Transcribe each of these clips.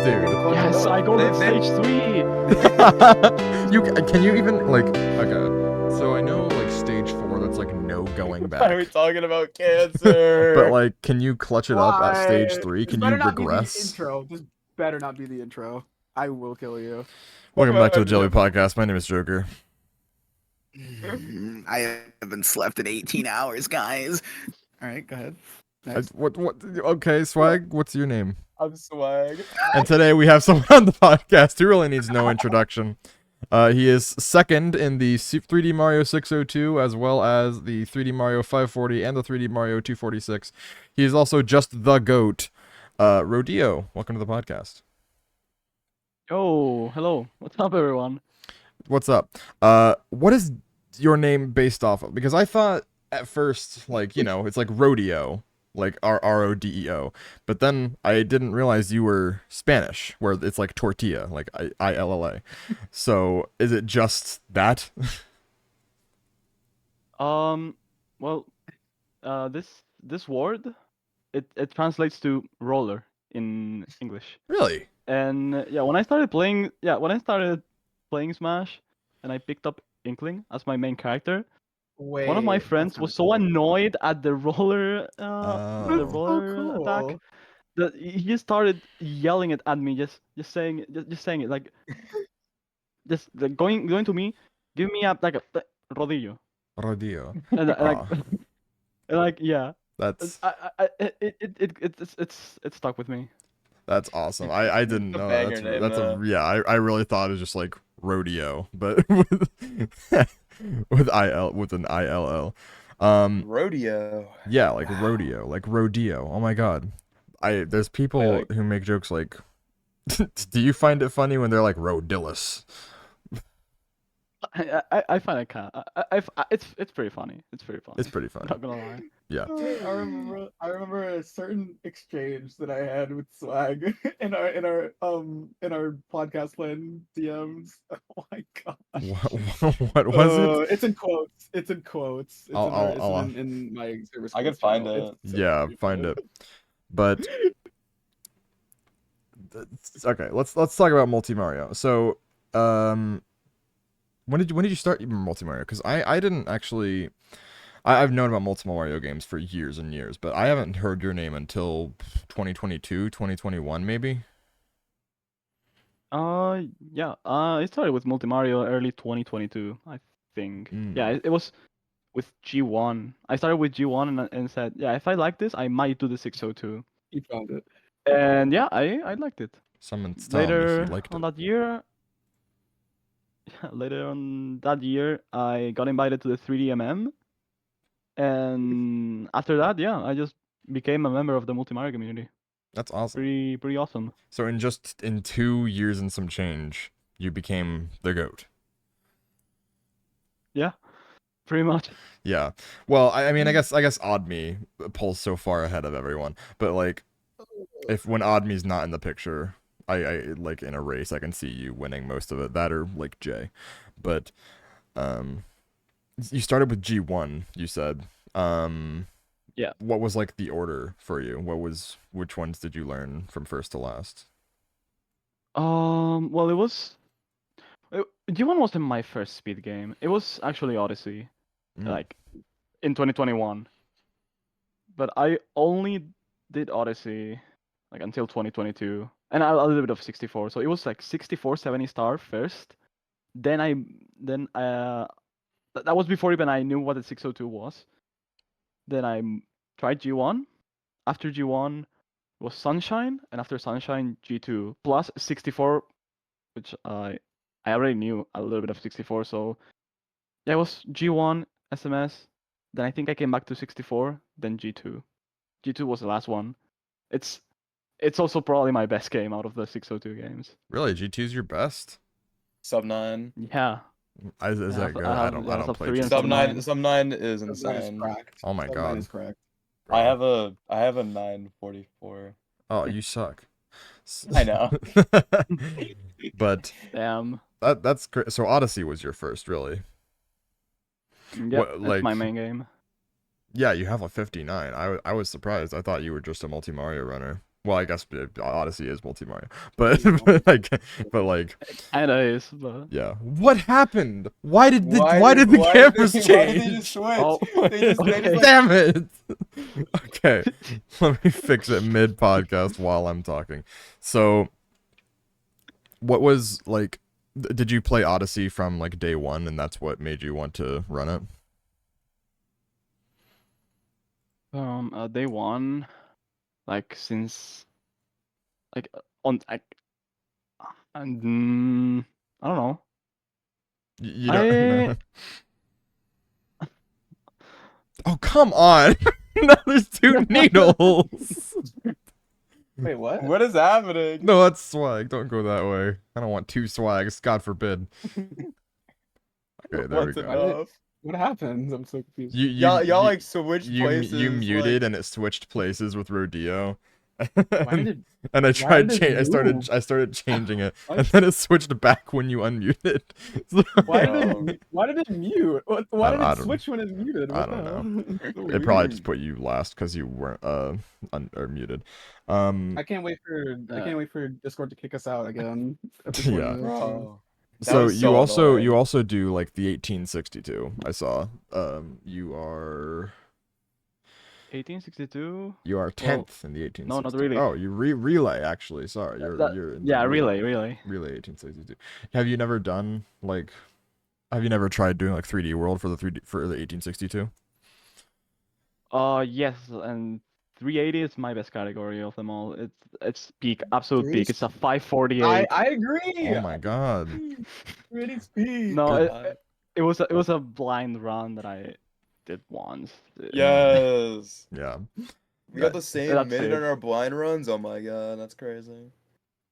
dude. Yes, I go to stage 3. Can you even like? Okay, so I know like stage 4. That's like no going back. Why are we talking about cancer? But like, can you clutch it up at stage Why? 3? This Can better you not be the regress? intro. This better not be the intro. I will kill you. Welcome back to the JLB Podcast. My name is Joker. I haven't slept in 18 hours, guys. All right, go ahead. Next. What? Okay, Swag. What's your name? I'm Swag. And today we have someone on the podcast who really needs no introduction. He is second in the 3D Mario 602, as well as the 3D Mario 540 and the 3D Mario 246. He is also just the GOAT. Rodillo, welcome to the podcast. Oh, hello. What's up, everyone? What's up? What is your name based off of? Because I thought at first, like, you know, it's like rodeo, like R-O-D-E-O. But then I didn't realize you were Spanish, where it's like tortilla, like I-L-L-A. So is it just that? Well, this word, it translates to roller in English. Really? And when I started playing Smash, and I picked up Inkling as my main character, Wait, one of my friends was so annoyed at the roller attack cool. that he just started yelling it at me, just saying it like just like, going to me, give me a Rodillo, Rodillo. and like Aw. and like yeah, That's it stuck with me. that's awesome. I didn't It's a know banger that. name, That's though. I really thought it was just like rodeo, but with with an ILL. Rodeo. Yeah, like rodeo, like rodeo. Oh my god. There's people who make jokes like do you find it funny when they're like rodillis? I find it kind of it's pretty funny. It's pretty funny. It's pretty funny. Not gonna lie. Yeah. I remember a certain exchange that I had with Swag in our podcast plan DMs. Oh my gosh. What was it? It's in quotes. It's in quotes. It's in my service. I could quotes find channel. it. It's Yeah, pretty find funny. it. But okay, let's talk about Multi Mario. So, when did you start even Multi Mario? Because I didn't actually. I've known about Multi Mario games for years and years, but I haven't heard your name until 2022, 2021, maybe. Yeah. It started with Multi Mario early 2022, I think. Mm. Yeah, it was with G1. I started with G1 and said, yeah, if I like this, I might do the 602. You found it. And yeah, I liked it. Someone's telling me Later he liked on it. that year, I got invited to the 3DMM, and after that, yeah, I just became a member of the Multi Mario community. That's awesome. Pretty awesome. So in 2 years and some change, you became the GOAT. Yeah, pretty much. Yeah. Well, I mean, I guess Odd Me pulls so far ahead of everyone, but like, if when Odd Me's not in the picture, I like in a race, I can see you winning most of it. That or like Jay, but you started with G1. You said. Yeah. What was like the order for you? Which ones did you learn from first to last? Well, G1 wasn't my first speed game. It was actually Odyssey, like in 2021. But I only did Odyssey like until 2022, and a little bit of 64. So it was like 64, 70 star first. That was before even I knew what the 602 was. Then I tried G1. After G1 was Sunshine, and after Sunshine, G2 plus 64, which I already knew a little bit of 64. So yeah, it was G1, SMS. Then I think I came back to 64. Then G2. G2 was the last one. It's also probably my best game out of the 602 games. Really, G2's your best? Sub 9. Yeah. Is that good? I don't play three and G2. Sub Sub 9. 9. Sub 9 is Sub 9 is insane. cracked. Oh my Sub god. 9 is cracked. I have a 944. Oh, you suck. I know. But Damn. that's great. So Odyssey was your first, really? Yeah, What, that's like- my main game. Yeah, you have a 59. I was surprised. I thought you were just a multi Mario runner. Well, I guess Odyssey is multi Mario, but like Kinda is, but yeah. What happened? Why did the why cameras did change? they just switch? Oh, they just like, Damn it! Okay, let me fix it mid podcast while I'm talking. So, what was like? Did you play Odyssey from like day one, and that's what made you want to run it? day one, like since like on like and I don't know. You don't. Oh, come on! Now there's two needles. Wait, what? what is happening? No, that's swag. Don't go that way. I don't want two swags. God forbid. Okay, there we What's go. enough? What happened? I'm so confused. Y'all like switched you places. muted like... and it switched places with Rodillo. Why did it? And I tried did it move? I started changing it, and then it switched back when you unmuted. So- Why did it mute? Why did I it don't- switch when it muted? I What don't the hell? it probably just put you last because you weren't or muted. I can't wait for Discord to kick us out again. at the point Yeah. of- Bro. That So was you so also annoying. you also do like the 1862. I saw. You are 1862. 10th in the 1862. no, not really. Oh, you relay actually. Sorry, you're in the Yeah, relay. 1862. Have you never done like? Have you never tried doing like 3D World for the 1862? Yes, and 380 is my best category of them all. It's peak, absolute peak. It's a 548. I agree. Oh my god. Really speed. No, God. it was a blind run that I did once. Yes. Yeah. We got the same That's minute it. on our blind runs. Oh my god, that's crazy.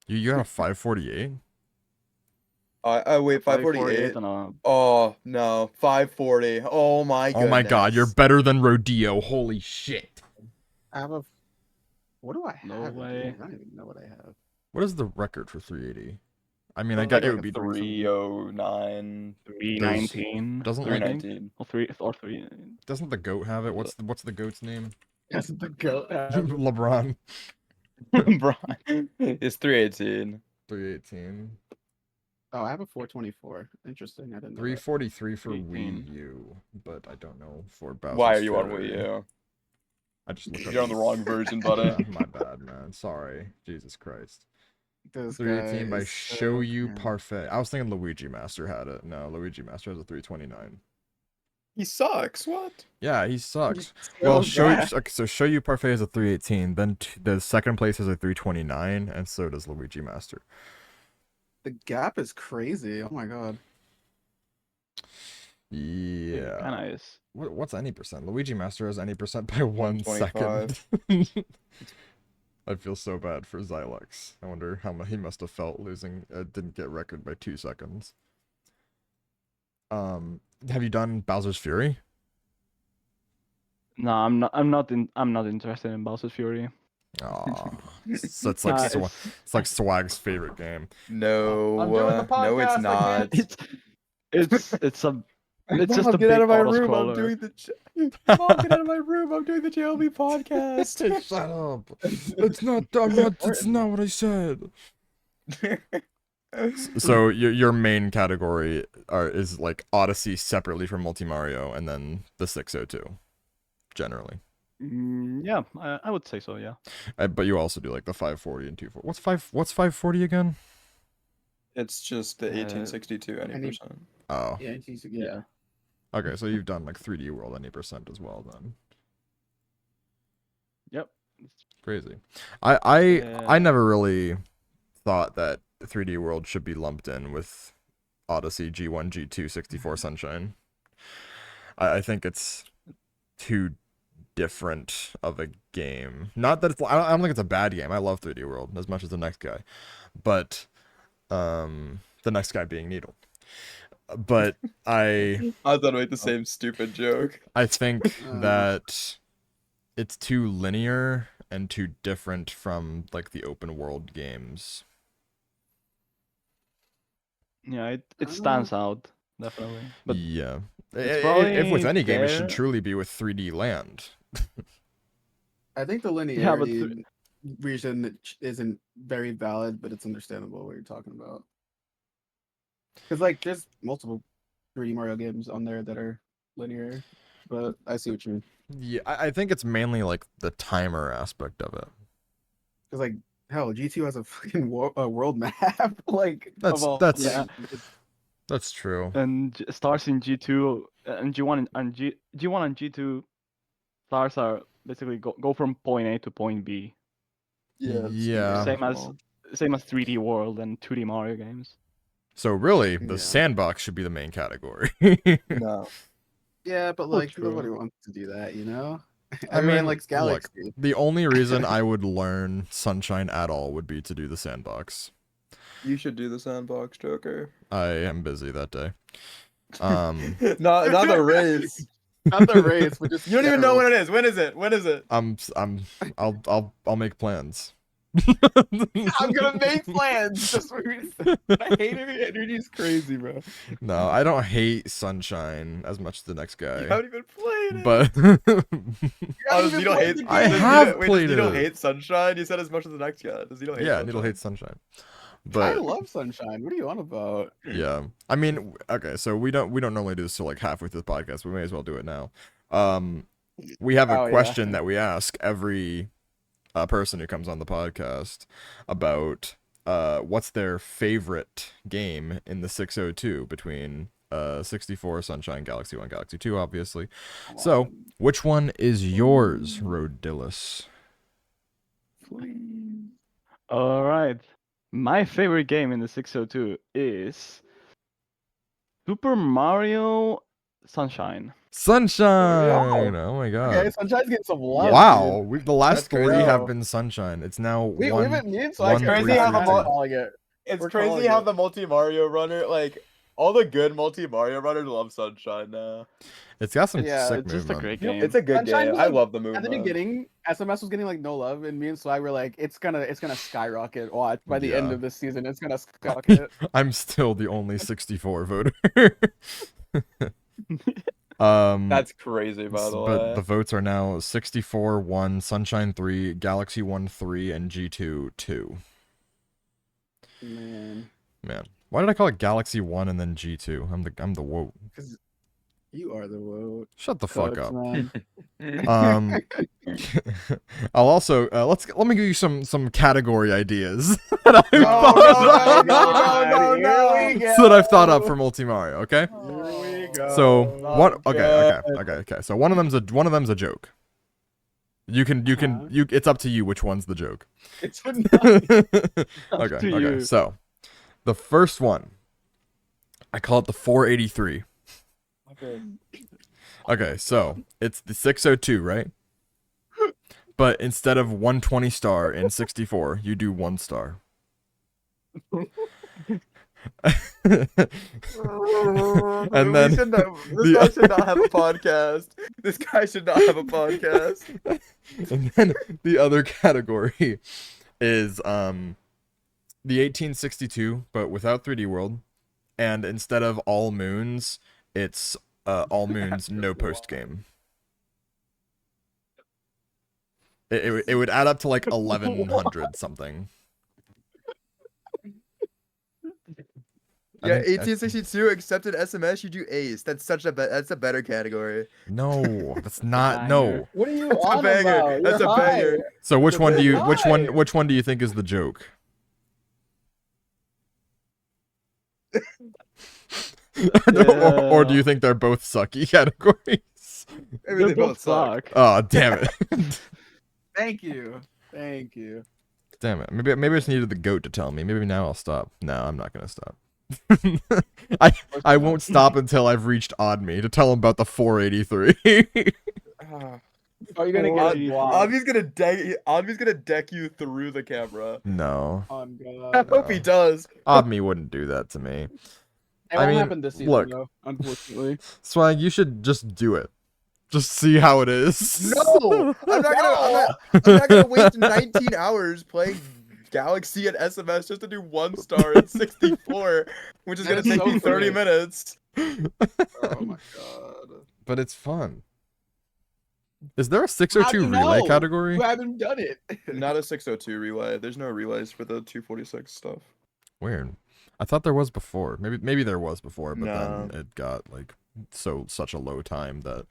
You got a 548? I wait, 548 548. and a Oh no, 540. Oh my god. Oh my god, you're better than Rodillo. Holy shit. I have a. What do I have? No way. I don't even know what I have. What is the record for 380? I mean, I Like guess it like would a be 309. 319. doesn't I like- think. 319. Or three. Doesn't the goat have it? What's the goat's name? That's the goat. LeBron. Brian. It's 318. 318. Oh, I have a 424. Interesting. I didn't know. 343 for 18. Wii U, but I don't know for Bowser's Why are you on Fury. Wii U? I just looked up You're on the wrong version, buddy. My bad, man. Sorry. Jesus Christ. This 318 guy by is Show You yeah. Parfait. I was thinking Luigi Master had it. No, Luigi Master has a 329. He sucks. What? Yeah, he sucks. So Well, bad. Show You Parfait has a 318. Then the second place has a 329, and so does Luigi Master. The gap is crazy. Oh my god. Yeah. Kinda is. What's any percent? Luigi Master has any percent by 1 second. 125. I feel so bad for Xylex. I wonder how much he must have felt losing. Didn't get record by 2 seconds. Have you done Bowser's Fury? No, I'm not interested in Bowser's Fury. Aw, so it's like Nah, it's like Swag's favorite game. No, I'm doing the no, it's podcast, I not. It's just Mom, a get big out of my auto room. I'm scroller. doing the. Mom, get out of my room. I'm doing the JLB podcast. Shut up. It's not. I'm not. It's not what I said. So your main category is like Odyssey separately from Multi Mario, and then the 602, generally. Yeah, I would say so. Yeah. But you also do like the 540 and 240. What's 540 again? It's just the 1862 any percent. Oh, Yeah. Yeah. okay. So you've done like 3D World any percent as well then. Yep. Crazy. I Yeah. never really thought that 3D World should be lumped in with Odyssey, G1, G2, 64 Sunshine. I think it's too different of a game. Not that I don't think it's a bad game. I love 3D World as much as the next guy, but the next guy being Needle. But I was gonna make the same stupid joke. think that it's too linear and too different from like the open world games. Yeah, it stands out definitely. But yeah, it's if with probably any game, it should there. truly be with 3D Land. I think the Yeah, but linearity reason isn't very valid, but it's understandable what you're talking about. Because like, there's multiple 3D Mario games on there that are linear, but I see what you mean. Yeah, I think it's mainly like the timer aspect of it. Because like, hell, G2 has a fucking world map. Like, That's of all that's Yeah. things. that's true. And stars in G2 and G1 and G1 and G2 stars are basically go from point A to point B. Yeah. Same as 3D World and 2D Mario games. So really, the Yeah. sandbox should be the main category. No. Yeah, but Oh, like true. nobody wants to do that, you know? I Everyone mean, likes look, Galaxy. the only reason I would learn Sunshine at all would be to do the sandbox. You should do the sandbox, Joker. I am busy that day. Not the race. Not the race, but just You don't even know when it is. When is it? When is it? I'll make plans. I'm gonna make plans. Just for I hate it. Energy's crazy, bro. No, I don't hate Sunshine as much as the next You guy. haven't even played it. But Oh, does Needle hate? I does have Needle- wait, played does Needle it. hate Sunshine? You said as much as the next guy. Does Needle hate? yeah, Sunshine? Needle hates Sunshine. I But love Sunshine. What are you on about? yeah, I mean, okay, so we don't normally do this till like halfway through the podcast. We may as well do it now. We have a Oh, yeah. question that we ask every person who comes on the podcast about what's their favorite game in the 602 between 64, Sunshine, Galaxy 1, Galaxy 2, obviously. So, which one is yours, Rodillo? All right. My favorite game in the 602 is Super Mario Sunshine. Sunshine! Oh my god. Okay, Sunshine's getting some love. Wow, dude. the last That's three crazy. have been Sunshine. It's now We one. haven't needed so one, I crazy three, how the three, mo- two. calling it. It's We're crazy calling how it. the multi Mario runner, like all the good multi Mario runners, love Sunshine now. It's got some Yeah, sick It's just a movement. great Yep, game. It's a good Sunshine game. was I like- love the At movement. the beginning, SMS was getting like no love, and me and Swag were like, it's gonna skyrocket. Watch by the end Yeah. of this season, it's gonna skyrocket. I'm still the only 64 voter. That's crazy, by the but way. the votes are now 64 1, Sunshine 3, Galaxy 1 3, and G2 2. Man, Man, why did I call it Galaxy 1 and then G2? I'm the woke. because you are the vote. Shut the fuck Cooks, up. man. I'll also let me give you some category ideas that I've No, thought no, no, no, so that I've thought up for multi Mario. Okay. Here we go. So Oh, what? God. Okay. So one of them's a joke. You can it's up to you which one's the joke. It's Okay. to you. So the first one, I call it the 483. Okay. Okay, so it's the 602, right? But instead of 120 star in 64, you do 1 star. And then This guy should not have a podcast. This guy should not have a podcast. and then the other category is the 1862, but without 3D World, and instead of all moons, it's all moons no post game. It would add up to like 1100 something. Yeah, I think- 1862 accepted SMS. You do Ace. That's that's a better category. No, that's not. No. What are you That's a on banger. about? That's You're a banger. high. So which one do you which Why? one do you think is the joke? Or do you think they're both sucky categories? Maybe They both suck. Oh, damn it. Thank you. Thank you. Damn it. Maybe I just needed the goat to tell me. Maybe now I'll stop. No, I'm not gonna stop. I won't stop until I've reached Odd Me to tell him about the 483. Are you gonna get blocked? Obvi's gonna deck you through the camera. No. On I God. hope he does. Odd Me wouldn't do that to me. It I won't mean, happen this season, look. though, unfortunately. Swag, you should just do it. Just see how it is. No, I'm not gonna waste 19 hours playing Galaxy and SMS just to do 1 star in 64, which is That gonna is take so me 30 great. minutes. Oh my God. But it's fun. Is there a How 602 do you relay know? category? You haven't done it. Not a 602 relay. There's no relays for the 246 stuff. Weird. I thought there was before. Maybe there was before, but No. then it got like such a low time that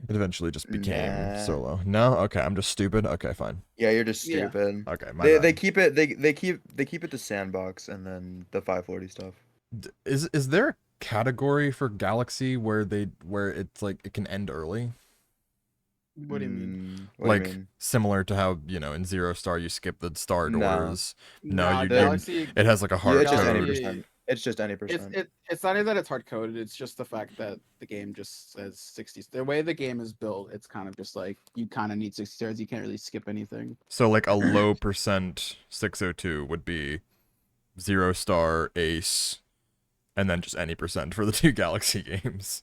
it eventually just became Nah. so low. No, okay, I'm just stupid. Okay, fine. Yeah, you're just Yeah. stupid. Okay, my They bad. keep it they keep it to sandbox and then the 540 stuff. Is there a category for Galaxy where it's like it can end early? What do you mean? What do you Like mean? similar to how, in Zero Star you skip the star No. doors. No, Nah, you Galaxy. It has like a Yeah, hard it's just any code. percent. It's just any percent. It's not even that it's hard coded. It's just the fact that the game just says 60. The way the game is built, it's kind of just like you kind of need 60 stars. You can't really skip anything. So like a low percent 602 would be Zero Star, Ace, and then just any percent for the two Galaxy games.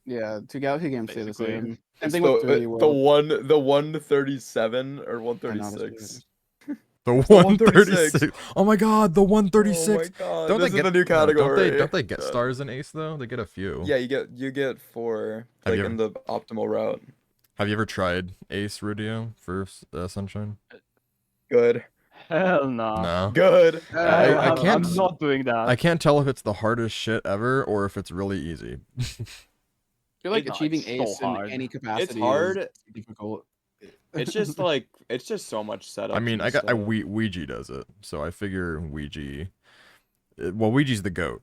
Yeah, two Galaxy games stay the Basically. same. It's Same thing with 3D the World. 137 or I know, that's 136. The the 136. Oh my god, the Oh my 136. god, Don't this they is get the new category. Don't they get stars in Ace though? They get a few. Yeah, you get 4 Have like you in the optimal route. Have you ever tried Ace, Rodillo, for Sunshine? Good. Hell no. No. Good. I I'm can't- not doing that. I can't tell if it's the hardest shit ever or if it's really easy. I feel like No, achieving it's so Ace hard. in any capacity It's hard. is difficult. It's just like it's just so much setup. I mean, Ouija does it, so I figure Ouija. Well, Ouija's the goat,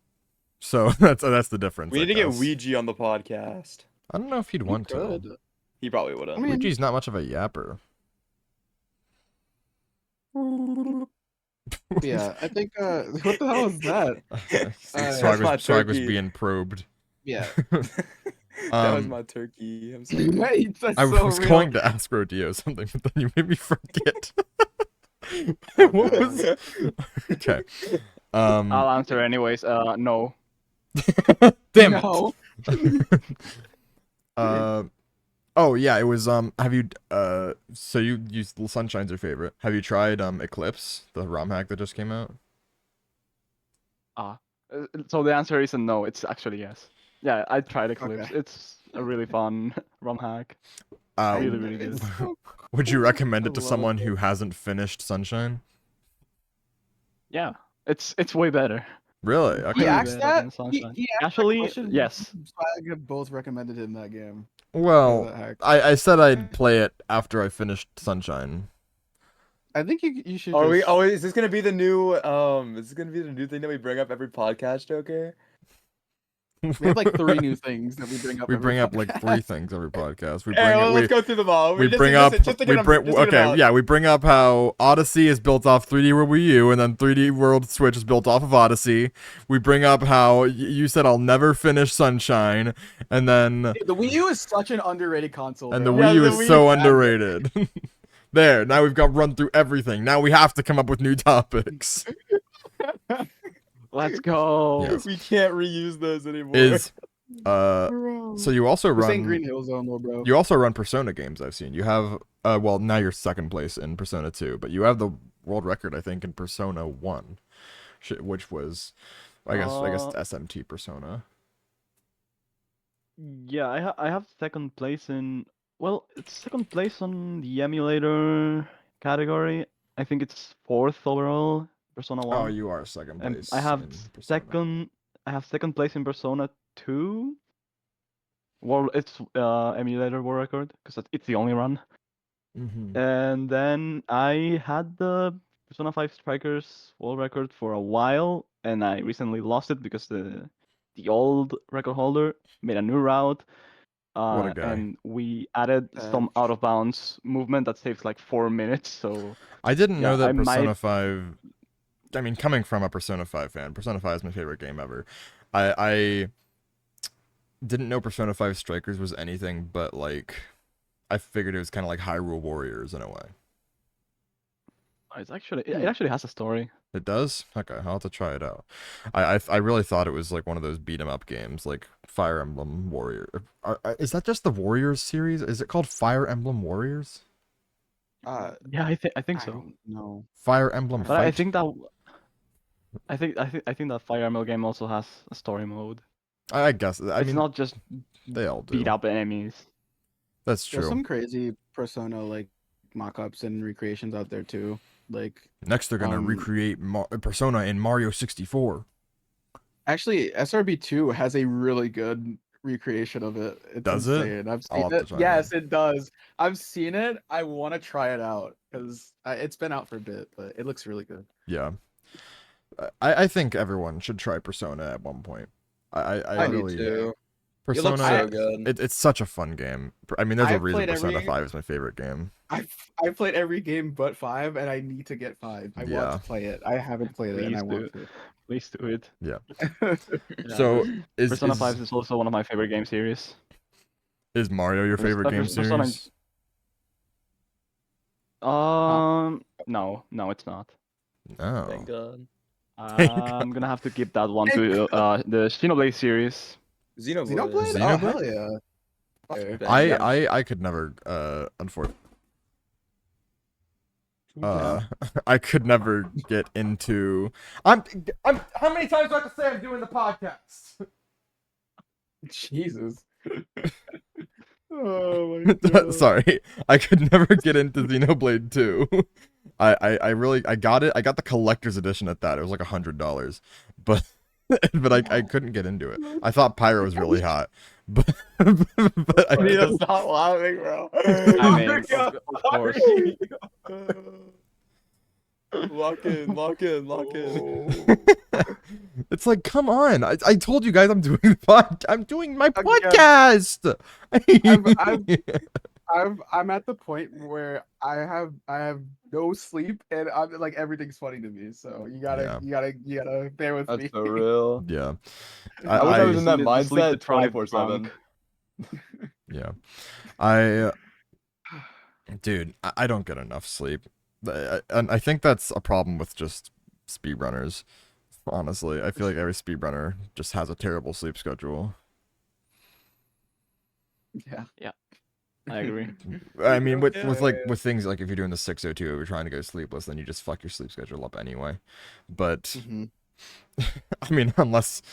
so that's the difference. we I need to get guess. Ouija on the podcast. I don't know if he'd want to. Good. He probably wouldn't. I mean- Ouija's not much of a yapper. Yeah, I think. What the hell is that? Swag my was turkey. being probed. Yeah. That was Um, my turkey. I'm sorry. Right, that's I so was real. going to ask Rodillo something, but then you made me forget. What was? Okay. I'll answer anyways. No. Damn it. No. Oh yeah, it was have you so you Sunshine's your favorite. Have you tried Eclipse, the ROM hack that just came out? So the answer is a no. It's actually yes. Yeah, I tried Eclipse. Okay. It's a really fun ROM hack. Really, really good. It's so- Would you recommend it to I love someone who hasn't finished Sunshine? Yeah, it's way better. Really? He Okay. Yeah. asked better that. than He Sunshine. asked that Actually, question. yes. Swag both recommended him that game. Well, that hack. I said I'd play it after I finished Sunshine. I think you should. Are we? just- Oh, is this gonna be the new? Is this gonna be the new thing that we bring up every podcast, Joker? We have like 3 new things that we bring up. We every bring up like podcast. 3 things every podcast. We Hey, bring well, we, let's go through them all. we Just bring to- up just to get we them- bring just to get them okay out. yeah we bring up how Odyssey is built off 3D World Wii U and then 3D World Switch is built off of Odyssey. We bring up how you said I'll never finish Sunshine, and then The Wii U is such an underrated console. and the bro. Wii U the is Wii so U is bad. underrated. There, now we've got run through everything. Now we have to come up with new topics. Let's go. Yes. We can't reuse those anymore. Is so you also We're saying run Green Hill Zone, though, bro. you also run Persona games. I've seen you have well now you're second place in Persona 2, but you have the world record I think in Persona 1, which was I guess SMT Persona. Yeah, I have second place in. Well, it's second place on the emulator category. I think it's 4th overall. Persona 1. Oh, you are second And place. I have in Persona. second. I have second place in Persona 2. Well, it's emulator world record because it's the only run. Mhm. And then I had the Persona 5 Strikers world record for a while, and I recently lost it because the old record holder made a new route. What a guy. And we added some out of bounds movement that saves like 4 minutes. So I didn't know yeah, that I Persona might- 5. I mean, coming from a Persona 5 fan, Persona 5 is my favorite game ever. I didn't know Persona 5 Strikers was anything but like. I figured it was kind of like Hyrule Warriors in a way. it's actually it actually has a story. It does? Okay, I'll have to try it out. I really thought it was like one of those beat 'em up games, like Fire Emblem Warrior. Is that just the Warriors series? Is it called Fire Emblem Warriors? Yeah, I think so. No. Fire Emblem But I Fight? think that I think that Fire Emblem game also has a story mode. I guess. I It's mean, not just they all do. beat up enemies. That's There's true. some crazy Persona like mock-ups and recreations out there too. Like Next, they're gonna recreate Persona in Mario 64. actually, SRB2 has a really good recreation of it. It's Does it? insane. I've I'll seen have to it. try Yes, that. it does. I've seen it. I want to try it out because it's been out for a bit, but it looks really good. Yeah. I think everyone should try Persona at one point. I Me really too. It Persona. looks so good. It's such a fun game. I mean, there's a I've reason played Persona every- 5 is my favorite game. I've played every game but 5, and I need to get 5. I want Yeah. to play it. I haven't played it, and I Please want do. Please do it. Yeah. Yeah. So Persona 5 is also one of my favorite game series. is Mario your favorite game Persona- series? No, it's not. No. Thank God. I'm gonna have to give that one to the Xenoblade series. Xenoblade. Xenoblade? Oh Xenoblade? hell yeah! Okay. I could never unfortunately I could never get into I'm how many times do I have to say I'm doing the podcast? Jesus. Oh my god. Sorry, I could never get into Xenoblade 2. I really got it. I got the collector's edition at that. It was like $100, but I couldn't get into it. I thought Pyro was really hot, but I I need to stop laughing, bro. I mean, of course. Lock in. It's like, come on! I told you guys I'm doing I'm doing my Again. podcast. I'm at the point where I have no sleep and I'm like everything's funny to me. So you gotta bear with me. That's so real. Yeah, I wish I was in that The sleep mindset deprived 24/7. yeah. Dude, I don't get enough sleep, and I think that's a problem with just speedrunners. Honestly, I feel like every speedrunner just has a terrible sleep schedule. Yeah. I agree. I mean, with with things like if you're doing the 602, you're trying to go sleepless, then you just fuck your sleep schedule up anyway. But I mean, unless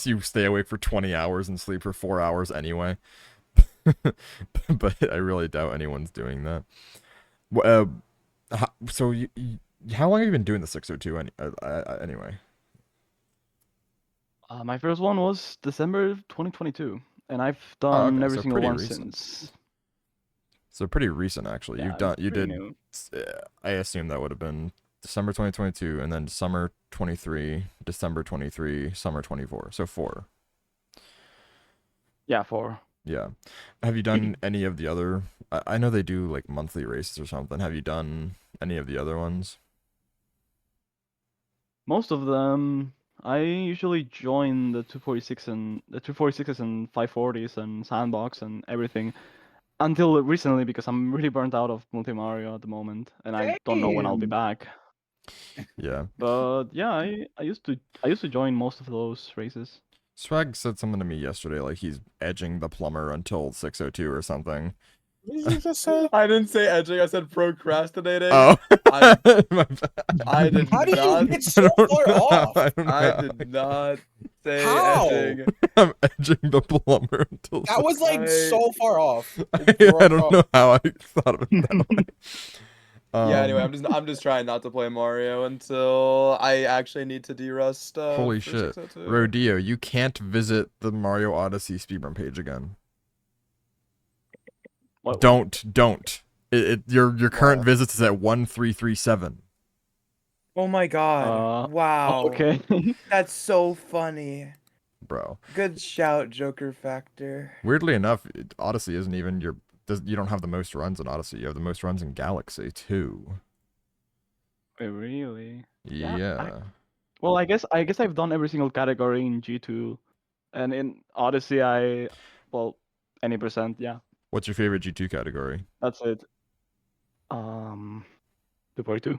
you stay awake for 20 hours and sleep for 4 hours anyway. But I really doubt anyone's doing that. So how long have you been doing the 602 anyway? My first one was December 2022, and I've Oh, done okay, every so single pretty one recent. since. So pretty recent, actually. Yeah, You pretty did. new. I assume that would have been December 2022, and then summer 23, December 23, summer 24. So 4. Yeah, 4. Yeah. Have you done any of the other? I know they do like monthly races or something. Have you done any of the other ones? Most of them, I usually join the 246s and 540s and sandbox and everything until recently because I'm really burnt out of Multi Mario at the moment, and I don't know when I'll be Damn. back. Yeah. But yeah, I used to join most of those races. Swag said something to me yesterday, like he's edging the plumber until 602 or something. What did you just say? I didn't say edging. I said procrastinating. Oh. I- My bad. I did How do you not. get so far off? I don't I know. did not say How? edging. I'm edging the plumber until That was like I- so far off. I don't know how I thought of it that way. Yeah. Anyway, I'm just trying not to play Mario until I actually need to derust. Holy for shit. 602. Rodillo, you can't visit the Mario Odyssey speedrun page again. What- Don't. Your current Wow. visits is at 1337. Oh my god! Wow. Okay. That's so funny. Bro. Good shout, Joker Factor. Weirdly enough, Odyssey isn't even you don't have the most runs in Odyssey. You have the most runs in Galaxy too. Wait, really? Yeah. Yeah, Well, I guess I've done every single category in G2, and in Odyssey any percent. Yeah, What's your favorite G2 category? that's it. 242.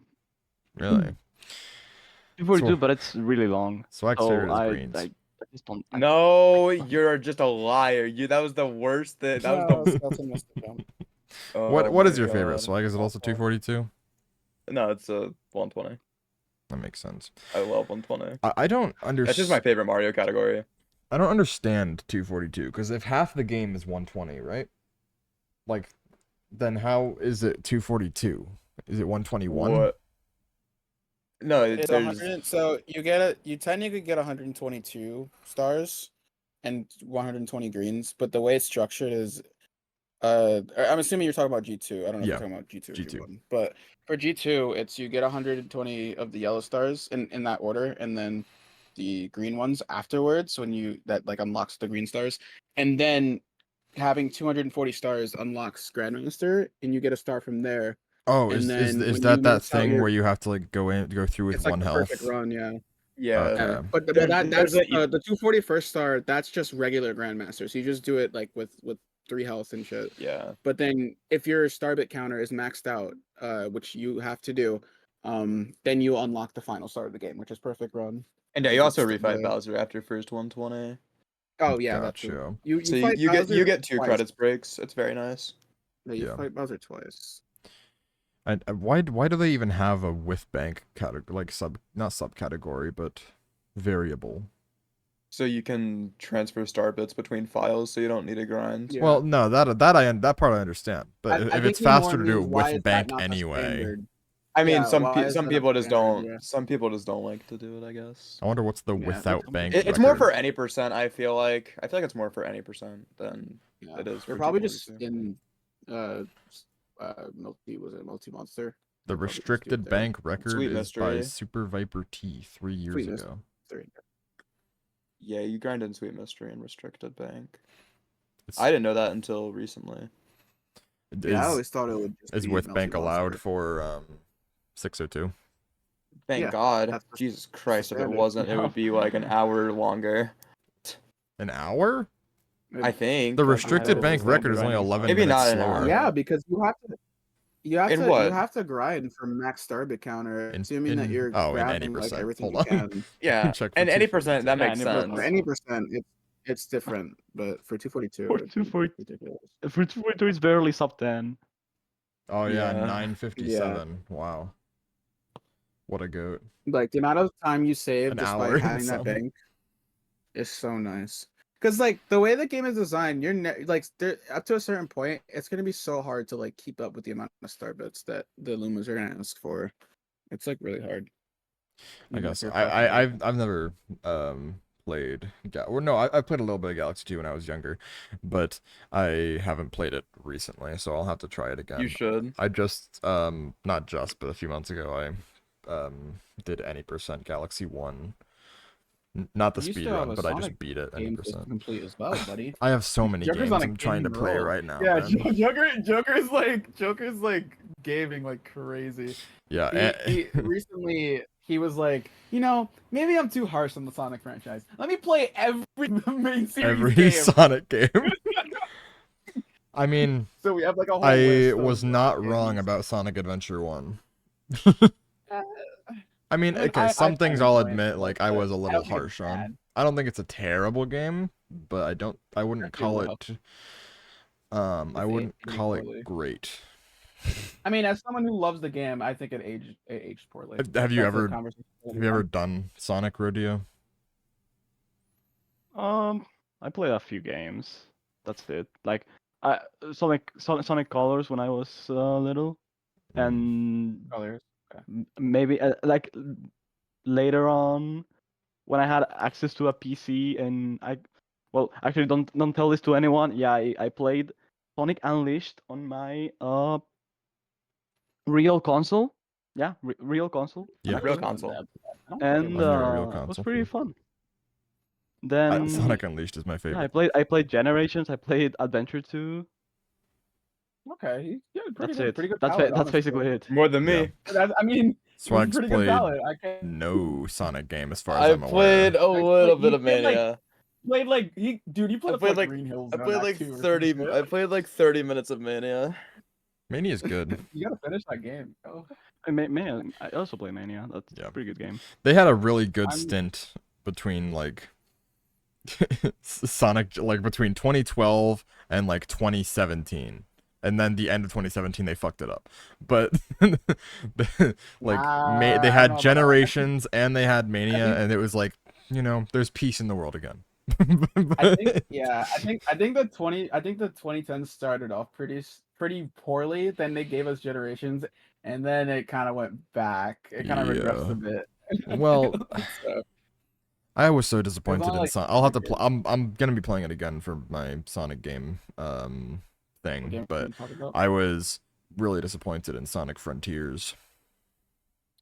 Really? 242, So- but it's really long. Swag's So favorite is I greens. just don't. No, you're just a liar. That was the worst thing. That was the. Skeleton must have jumped. Oh What my is your favorite? God. Swag, is it also 242? No, it's 120. That makes sense. I love 120. I don't That's understand. just my favorite Mario category. I don't understand 242 because if half the game is 120, right? like, then how is it 242? Is it 121? What? No, It's there's 100. So you technically get 122 stars and 120 greens, but the way it's structured is, I'm assuming you're talking about G2. I don't know if Yeah, you're talking about G2 or G2. G1, but for G2, it's you get 120 of the yellow stars in that order, and then the green ones afterwards when that like unlocks the green stars, and then having 240 stars unlocks Grandmaster, and you get a star from there. Oh, And is then is when that you that max out thing your- where you have to like go through with it's like one the health? perfect run, yeah. yeah. Okay. But There- that's there's a- the 241st star. That's just regular Grandmaster. So you just do it like with 3 health and shit. Yeah. But then if your starbit counter is maxed out, which you have to do, then you unlock the final star of the game, which is perfect run. And yeah, If you also it's refight the- Bowser after first 120. Oh yeah, that's Gotcha. true. You So fight you get Bowser get 2 twice. credits breaks. It's very nice. Yeah, you Yeah. fight Bowser twice. And why do they even have a with bank category, like not subcategory, but variable? So you can transfer star bits between files, so you don't need to grind. Yeah. Well, no, that part I understand. But I if think it's he more faster to do it means why with is that bank not the anyway, standard? I mean, Yeah, why is some that people not just standard? don't. Yeah. Some people just don't like to do it, I guess. I wonder what's the Yeah, without some bank. people- It's more for record. any percent. I feel like it's more for any percent than Yeah. it is. They're for probably just 242. in multi monster. The They probably just do restricted it there. bank record Sweet is by Mystery. Super Viper T 3 years Sweet Mystery. ago. Yeah, you grind in Sweet Mystery and Restricted Bank. It's, I didn't know that until recently. Yeah, I is, always thought it would just is be with bank allowed multi-monster. for 602? Thank Yeah, God. that's the- Jesus Christ, if it standard. wasn't, it Yeah. would be like an hour longer. An hour? I think. The I restricted don't bank know. record is only 11 Maybe minutes not an slower. hour. Yeah, because you have In to what? you have to grind for max starbit counter, assuming that you're in any grabbing like percent. everything Hold you on. can. Yeah, Check for and any 242. percent that Yeah, makes and it sense. was- For any percent, it's different, but for 242, For it'd be 240 ridiculous. For 242, it's barely sub 10. Oh yeah, Yeah. 957. Wow. What a goat. Like the amount of time you save An just hour by and having that some. bank is so nice. Because like the way the game is designed, you're like there up to a certain point, it's gonna be so hard to like keep up with the amount of star bits that the Lumas are gonna ask for. It's like really hard. I Even if guess you're I've never played I played a little bit of Galaxy 2 when I was younger, but I haven't played it recently, so I'll have to try it again. You should. I just not just but a few months ago I did any percent Galaxy 1. Not the You speed still have run, a but I just Sonic beat it any game to percent. complete as well, buddy. I have so many Joker's games on a I'm trying to gaming play roll. right now. Yeah, man. Joker's like gaming like crazy. Yeah, He recently he was like, you know, maybe I'm too harsh on the Sonic franchise. Let me play every main series every game. Sonic game. I mean, So we have like a whole I list was of not wrong games. about Sonic Adventure 1. Uh, I mean, I- okay, I some find things it I'll annoying, admit, but like I was a I little don't think it's harsh on. bad. I don't think it's a terrible game, but I wouldn't Actually, call well, it I it's wouldn't aged call poorly. it great. I mean, as someone who loves the game, I think it aged poorly. Have you That's a ever conversation for have you ever another done Sonic Rodeo? I played a few games. That's it. Like Sonic Colors when I was little, and time. Colors. maybe like later on when I had access to a PC and actually don't tell this to anyone. Yeah, I played Sonic Unleashed on my real console. Yeah, real console. Yeah. Real console. I don't And I've never real it was console. pretty fun. Then Sonic Unleashed is my yeah, favorite. I played Generations. I played Adventure 2. Okay, yeah, pretty That's good. it. Pretty good. That's palette, that's basically it. More than me. Yeah. I mean, Swag's pretty good played palette. I can't. no Sonic game as far as I I'm played aware. a little bit you of played, like, Mania. Played like he I played played like Green Hills. I around played that like too, or some 30. shit. I played like 30 minutes of Mania. Mania's good. You gotta finish that game. Oh. Mania. I also play Mania. That's Yeah. a pretty good game. They had a really good I'm- stint between like Sonic, like between 2012 and like 2017, and then the end of 2017 they fucked it up. But like they I don't know had about that. Generations and they had Mania, think- and it was like, you know, there's peace in the world again. I think the 2010s started off pretty poorly. Then they gave us Generations, and then it kind of went back. It kind of regressed a bit. Well, So, I was so disappointed in like, Sonic. I'll have to play. I'm gonna be playing it again for my Sonic game thing, game but we talked about. I was really disappointed in Sonic Frontiers.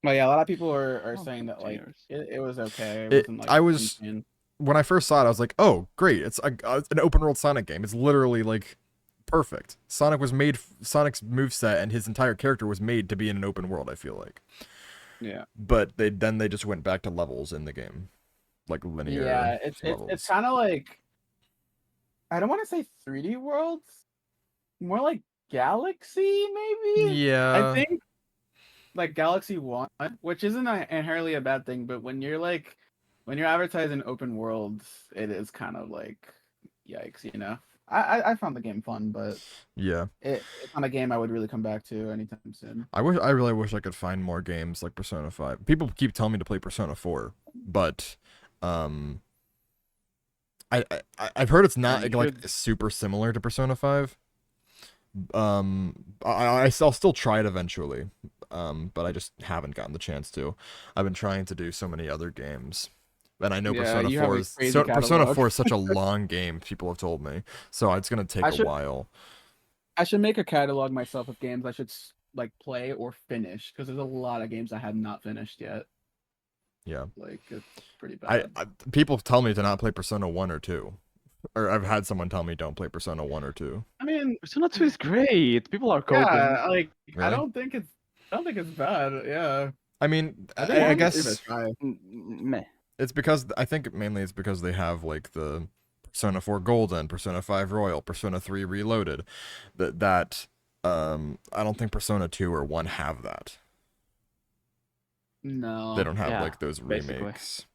But yeah, a lot of people are Oh, saying that like Frontiers. it was okay. It It- wasn't like I was- insane. When I first saw it, I was like, "Oh, great! It's an open world Sonic game. It's literally like perfect. Sonic's moveset and his entire character was made to be in an open world. I feel like, Yeah. but they just went back to levels in the game, like linear. Yeah, it's levels. kind of like, I don't want to say 3D worlds, more like Galaxy maybe. Yeah, I think like Galaxy 1, which isn't inherently a bad thing, but when you're advertising open worlds, it is kind of like yikes, you know. I found the game fun, but yeah. it's not a game I would really come back to anytime soon. I really wish I could find more games like Persona 5. People keep telling me to play Persona 4, but I've heard it's not You like super similar to Persona 5. I'll still try it eventually. But I just haven't gotten the chance to. I've been trying to do so many other games. And I know Yeah, Persona you have 4 a is crazy Persona catalog. 4 is such a long game, people have told me. So it's going to take a while. I should make a catalog myself of games I should like play or finish, because there's a lot of games I have not finished yet. Yeah. Like it's pretty bad. People tell me to not play Persona 1 or 2. Or I've had someone tell me don't play Persona 1 or 2. I mean, Persona 2 is great. People are coping. yeah, like Really? I don't think it's bad. Yeah, I mean, I think I one would give it a guess try. Meh. it's because I think mainly it's because they have like the Persona 4 Golden, Persona 5 Royal, Persona 3 Reloaded. That I don't think Persona 2 or 1 have that. No, They don't have Yeah, like those basically. remakes.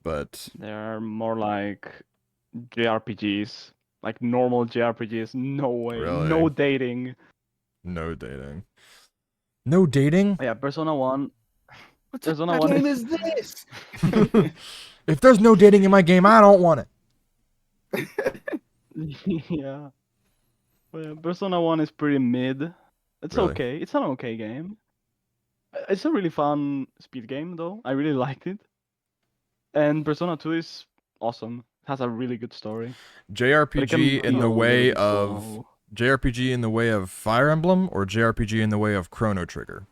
But They're more like JRPGs, like normal JRPGs. No way. Really? No dating. no dating. No dating? Yeah, Persona 1. What Persona type 1 of game is this? If there's no dating in my game, I don't want it. Yeah. Well, Persona 1 is pretty mid. It's Really? okay. It's an okay game. It's a really fun speed game, though. I really liked it. And Persona 2 is awesome. It has a really good story. But it JRPG can in be the a way little bit of slow. JRPG in the way of Fire Emblem or JRPG in the way of Chrono Trigger?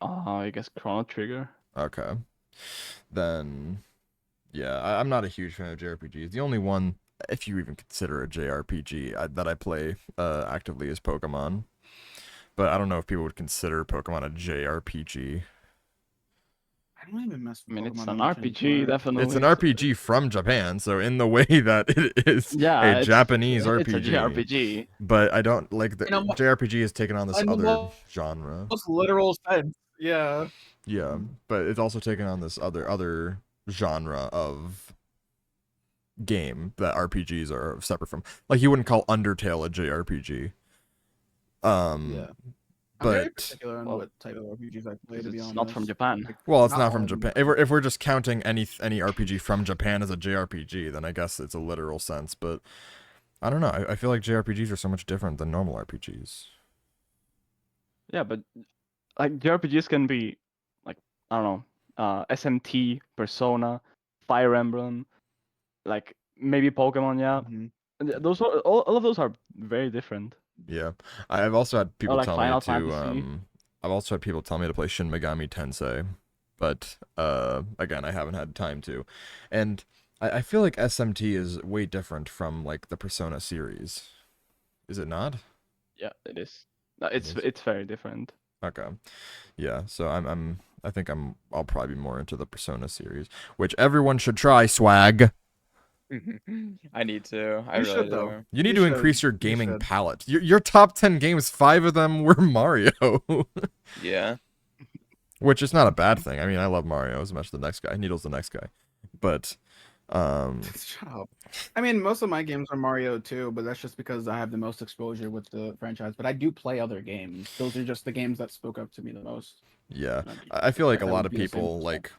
I guess Chrono Trigger. Okay. Then yeah, I'm not a huge fan of JRPGs. The only one, if you even consider a JRPG, that I play actively is Pokemon. But I don't know if people would consider Pokemon a JRPG. I don't even mess I with mean, it's Pokemon an much RPG, anymore. definitely. It's an RPG from Japan, so in the way that it is Yeah, a it's- Japanese It's a RPG. JRPG. But I don't like the You know what? JRPG has taken on this In the other most genre. literal sense. Yeah. Yeah, but it's also taken on this other genre of game that RPGs are separate from. Like you wouldn't call Undertale a JRPG. Yeah. I'm very But particular on well, what type of RPGs I play, to be It's honest. not from Japan. Like, well, it's not not all from of them. Japan. If we're just counting any RPG from Japan as a JRPG, then I guess it's a literal sense. But I don't know. I feel like JRPGs are so much different than normal RPGs. Yeah, but like JRPGs can be like, I don't know, SMT, Persona, Fire Emblem, like maybe Pokemon. Yeah, Mhm. Those are all of those are very different. Yeah, I've also had people like tell Final me to Fantasy. I've also had people tell me to play Shin Megami Tensei, but again, I haven't had time to, and I feel like SMT is way different from like the Persona series. Is it not? Yeah, it is. It's is. it's very different. Okay, yeah. So I think I'll probably be more into the Persona series, which everyone should try. Swag. I need to. I You really should, do. though. You need You to should. increase your You gaming should. palette. Your top 10 games, 5 of them were Mario. Yeah. Which is not a bad thing. I mean, I love Mario as much as the next guy. Needle's the next guy. But Shut up. I mean, most of my games are Mario too, but that's just because I have the most exposure with the franchise. But I do play other games. Those are just the games that spoke up to me the most. yeah, And I feel like a that lot would of be the same people with like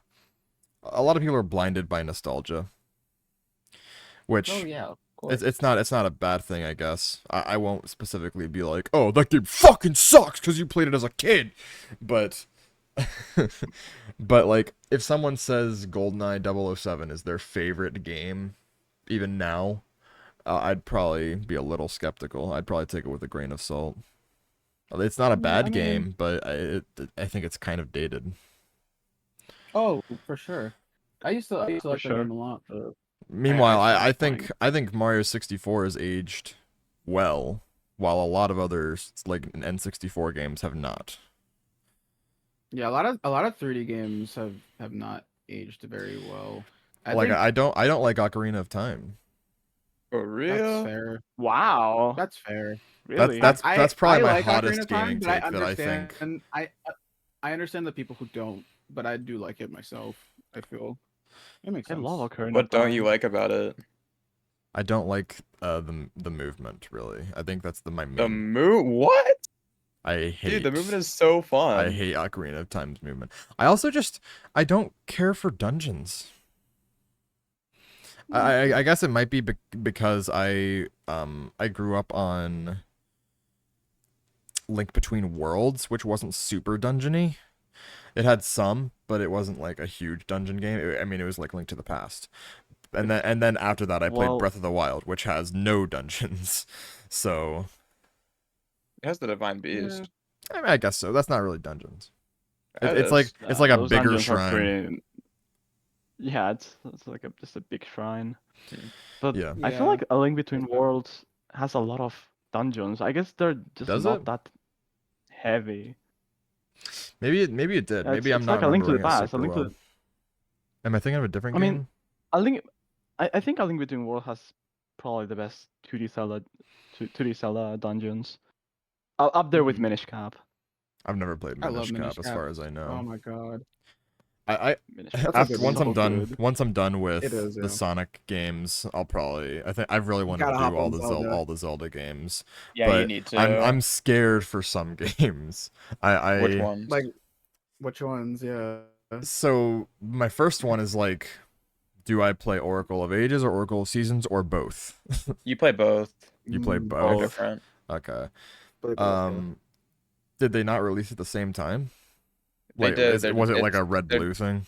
a lot of people are blinded by nostalgia. which Oh yeah, of course. it's not a bad thing, I guess. I won't specifically be like, oh, that game fucking sucks because you played it as a kid, but but like if someone says GoldenEye 007 is their favorite game, even now, I'd probably be a little skeptical. I'd probably take it with a grain of salt. It's not a bad game, but I think it's kind of dated. Oh, for sure. I used to like that sure. game a lot. But Meanwhile, I I stopped think Mario 64 has aged well, while a lot of others like N64 games have not. yeah, a lot of 3D games have not aged very well. I don't like Ocarina of Time. For that's real? fair. Wow. That's fair. Really? That's probably my like Ocarina hottest of Time, gaming but take that I think. And I understand the people who don't, but I do like it myself. I feel it makes I sense. love Ocarina What of don't you Time. like about it? I don't like the movement really. I think that's my The main. What? I hate. Dude, the movement is so fun. I hate Ocarina of Time's movement. I also I don't care for dungeons. I guess it might be because I grew up on Link Between Worlds, which wasn't super dungeony. It had some, but it wasn't like a huge dungeon game. It was like Link to the Past. And then after that I played Breath of the Wild, which has no dungeons. So It has the Divine Beast. I guess so. That's not really dungeons. It It's is. like a Those bigger dungeons are shrine. pretty- Yeah, it's like just a big shrine. But Yeah. I feel Yeah. like A Link Between Worlds has a lot of dungeons. I guess they're just Does not it? that heavy. Maybe it did. Yeah, Maybe it's I'm not like A Link to the remembering it Past. A super Link to well. Am I thinking of a different I mean, game? A Link. I think A Link Between Worlds has probably the best 2D Zelda dungeons. Up there with Minish Cap. I've never played I love Minish Cap Minish as Cap. fix I know. Oh my god. I Minish That's a after good once one. I'm So done good. once I'm done with It is, the yeah. Sonic games, I think I really want to gotta do hop all on the Zelda. all the Zelda games. Yeah, but you need to. I'm scared for some games. Which ones? Like, which ones? Yeah. So my first one is like, do I play Oracle of Ages or Oracle of Seasons or both? You play both. You play Mm, They're both. different. Okay. play both, yeah. Did they not release at the same time? They did. Was it like a It's- red they're- blue thing?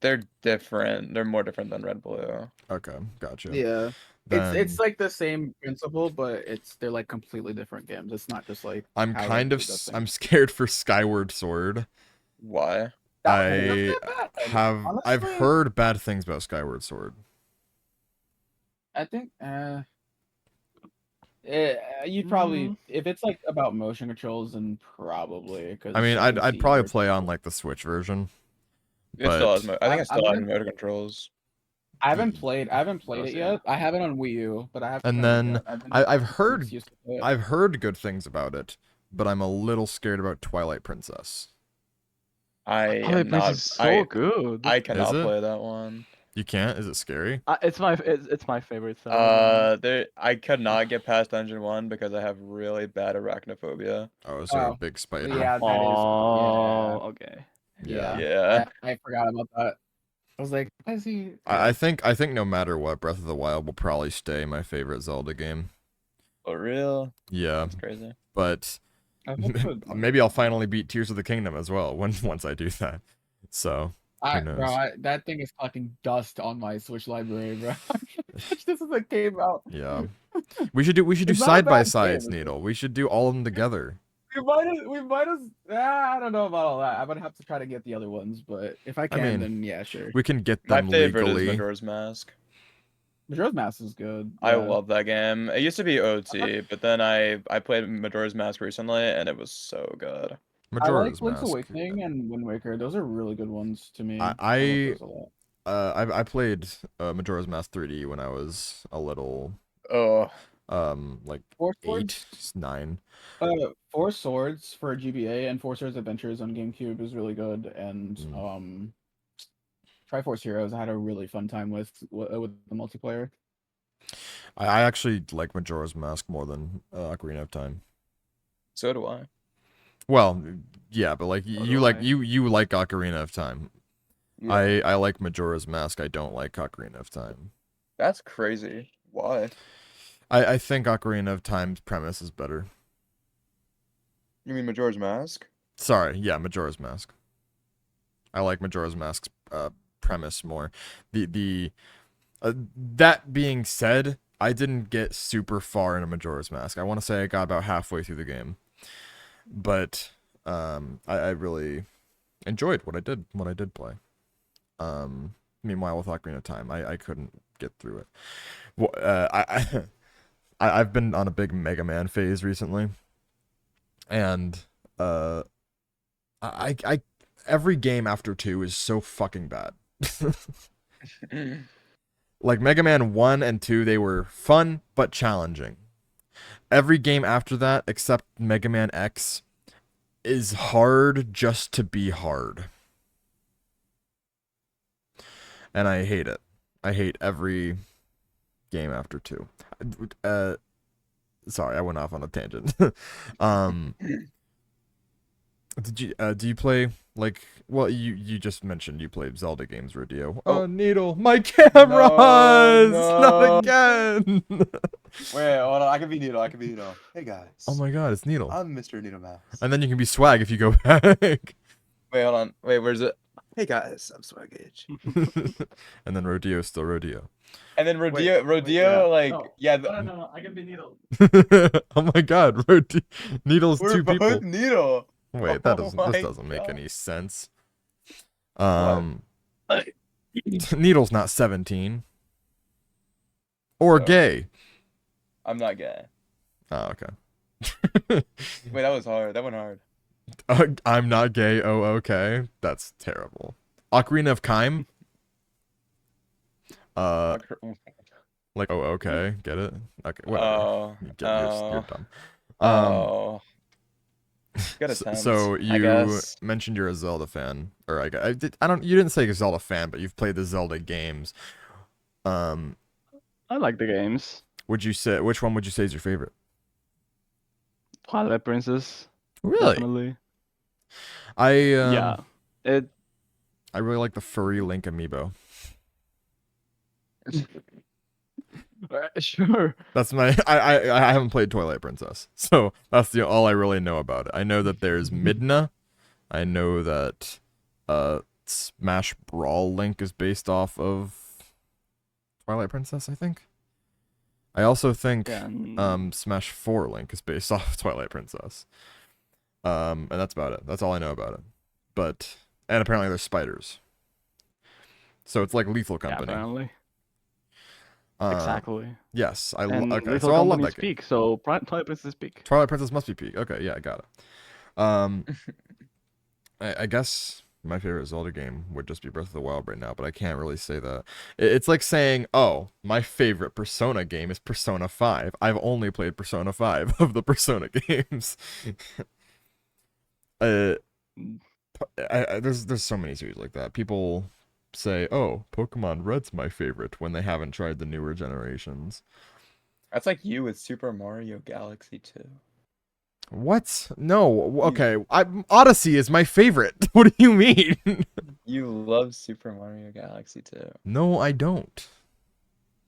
They're different. They're more different than Red Blue. Okay, gotcha. Yeah. Then It's like the same principle, but they're like completely different games. It's not just like I'm how kind Red of Blue does I'm things. scared for Skyward Sword. Why? I've Honestly, heard bad things about Skyward Sword. I think you'd probably Mm. if it's like about motion controls, then probably. Cause I mean, I can I'd see probably where play on people- like the Switch version. It still has. But I think it still has I've motor controls. I haven't played Does, it yeah. yet. I have it on Wii U, but I haven't. And tried it then yet. I've been I've getting heard used to it. I've heard good things about it, but I'm a little scared about Twilight Princess. I Twilight am Princess not. is so good. I cannot it? play that one. You can't? Is it scary? It's my favorite Zelda. I could not get past Dungeon 1 because I have really bad arachnophobia. Oh, is there a Oh, big spider? Yeah, that is. Oh, okay. Yeah. Yeah. I forgot about that. I was like, why is he? I think no matter what, Breath of the Wild will probably stay my favorite Zelda game. For real? Yeah, That's crazy. but I hope so. maybe I'll finally beat Tears of the Kingdom as well once I do that. So who knows? That thing is collecting dust on my Switch library, bro. This is like came out. Yeah, we should do It's not a side by bad sides, game. Needle. We should do all of them together. We might as. I don't know about all that. I'm gonna have to try to get the other ones, but if I can, mean, then yeah, sure. We can get My them favorite legally. is Majora's Mask. Majora's Mask is good. I yeah. love that game. It used to be OT, but then I played Majora's Mask recently, and it was so good. I Majora's like Link's Mask. Awakening and Wind Waker. Those are really good ones to me. I like those a lot. I played Majora's Mask 3D when I was a little Oh, like Four 8, Swords, 9. Four Swords for GBA and Four Swords Adventures on GameCube is really good, and Triforce Heroes I had a really fun time with the multiplayer. I actually like Majora's Mask more than Ocarina of Time. so do I. Well, yeah, but like So you do like I. you like Ocarina of Time. Yeah. I like Majora's Mask. I don't like Ocarina of Time. That's crazy. Why? I think Ocarina of Time's premise is better. You mean Majora's Mask? Sorry, yeah, Majora's Mask. I like Majora's Mask's premise more. That being said, I didn't get super far into Majora's Mask. I want to say I got about halfway through the game, but I really enjoyed what I did play. Meanwhile, with Ocarina of Time, I couldn't get through it. Well, I've been on a big Mega Man phase recently, and I every game after 2 is so fucking bad. Like Mega Man 1 and 2, they were fun but challenging. Every game after that, except Mega Man X, is hard just to be hard. And I hate it. I hate every game after 2. Sorry, I went off on a tangent. Do you play, like, well, you just mentioned you played Zelda games, Rodillo. Oh, Needle, my cameras! Not again! Wait, hold on. I can be Needle. Hey guys. Oh my god, it's Needle. I'm Mr. Needle Mouse. And then you can be Swag if you go back. Wait, hold on. Wait, where's it? Hey guys, I'm Swag-Age. And then Rodillo's still Rodillo. And then Rodillo, like, yeah. No, I can be Needle. Oh my god, Needle's We're 2 both people. Needle. Wait, this doesn't make any sense. Needle's not 17. Or No. gay. I'm not gay. Oh, okay. Wait, that was hard. That went hard. I'm not gay. Oh, okay. That's terrible. Ocarina of Time. Like, oh, okay. Get it? Okay, whatever. You're dumb. Oh. Got a sense, So I you guess. mentioned you're a Zelda fan, or you didn't say you're a Zelda fan, but you've played the Zelda games. I like the games. Which one would you say is your favorite? Twilight Princess. Really? Definitely. I It. I really like the furry Link amiibo. Sure. That's my I haven't played Twilight Princess, so that's all I really know about it. I know that there's Midna. I know that Smash Brawl Link is based off of Twilight Princess, I think. I also think Smash 4 Link is based off of Twilight Princess. And that's about it. That's all I know about it. And apparently there's spiders. So it's like Lethal Company. Yeah, apparently. Exactly. Yes, And okay. Lethal So I love Company that is game. peak, so Twilight Princess is peak. Twilight Princess must be peak. Okay, yeah, I got it. I guess my favorite Zelda game would just be Breath of the Wild right now, but I can't really say that. It's like saying, oh, my favorite Persona game is Persona 5. I've only played Persona 5 of the Persona games. There's so many series like that. People say, oh, Pokemon Red's my favorite when they haven't tried the newer generations. That's like you with Super Mario Galaxy 2. What? No. Okay. Odyssey is my favorite. What do you mean? You love Super Mario Galaxy 2. No, I don't.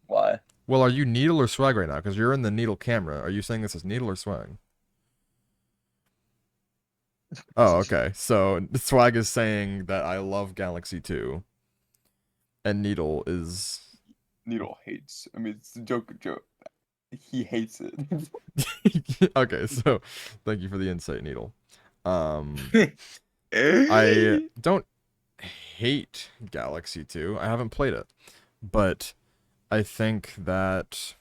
Why? Well, are you Needle or Swag right now? Because you're in the Needle camera. Are you saying this is Needle or Swag? Oh, okay. So Swag is saying that I love Galaxy 2. And Needle is... Needle hates. I mean, it's a joke. He hates it. Okay, so thank you for the insight, Needle. I don't hate Galaxy 2. I haven't played it. But I think that...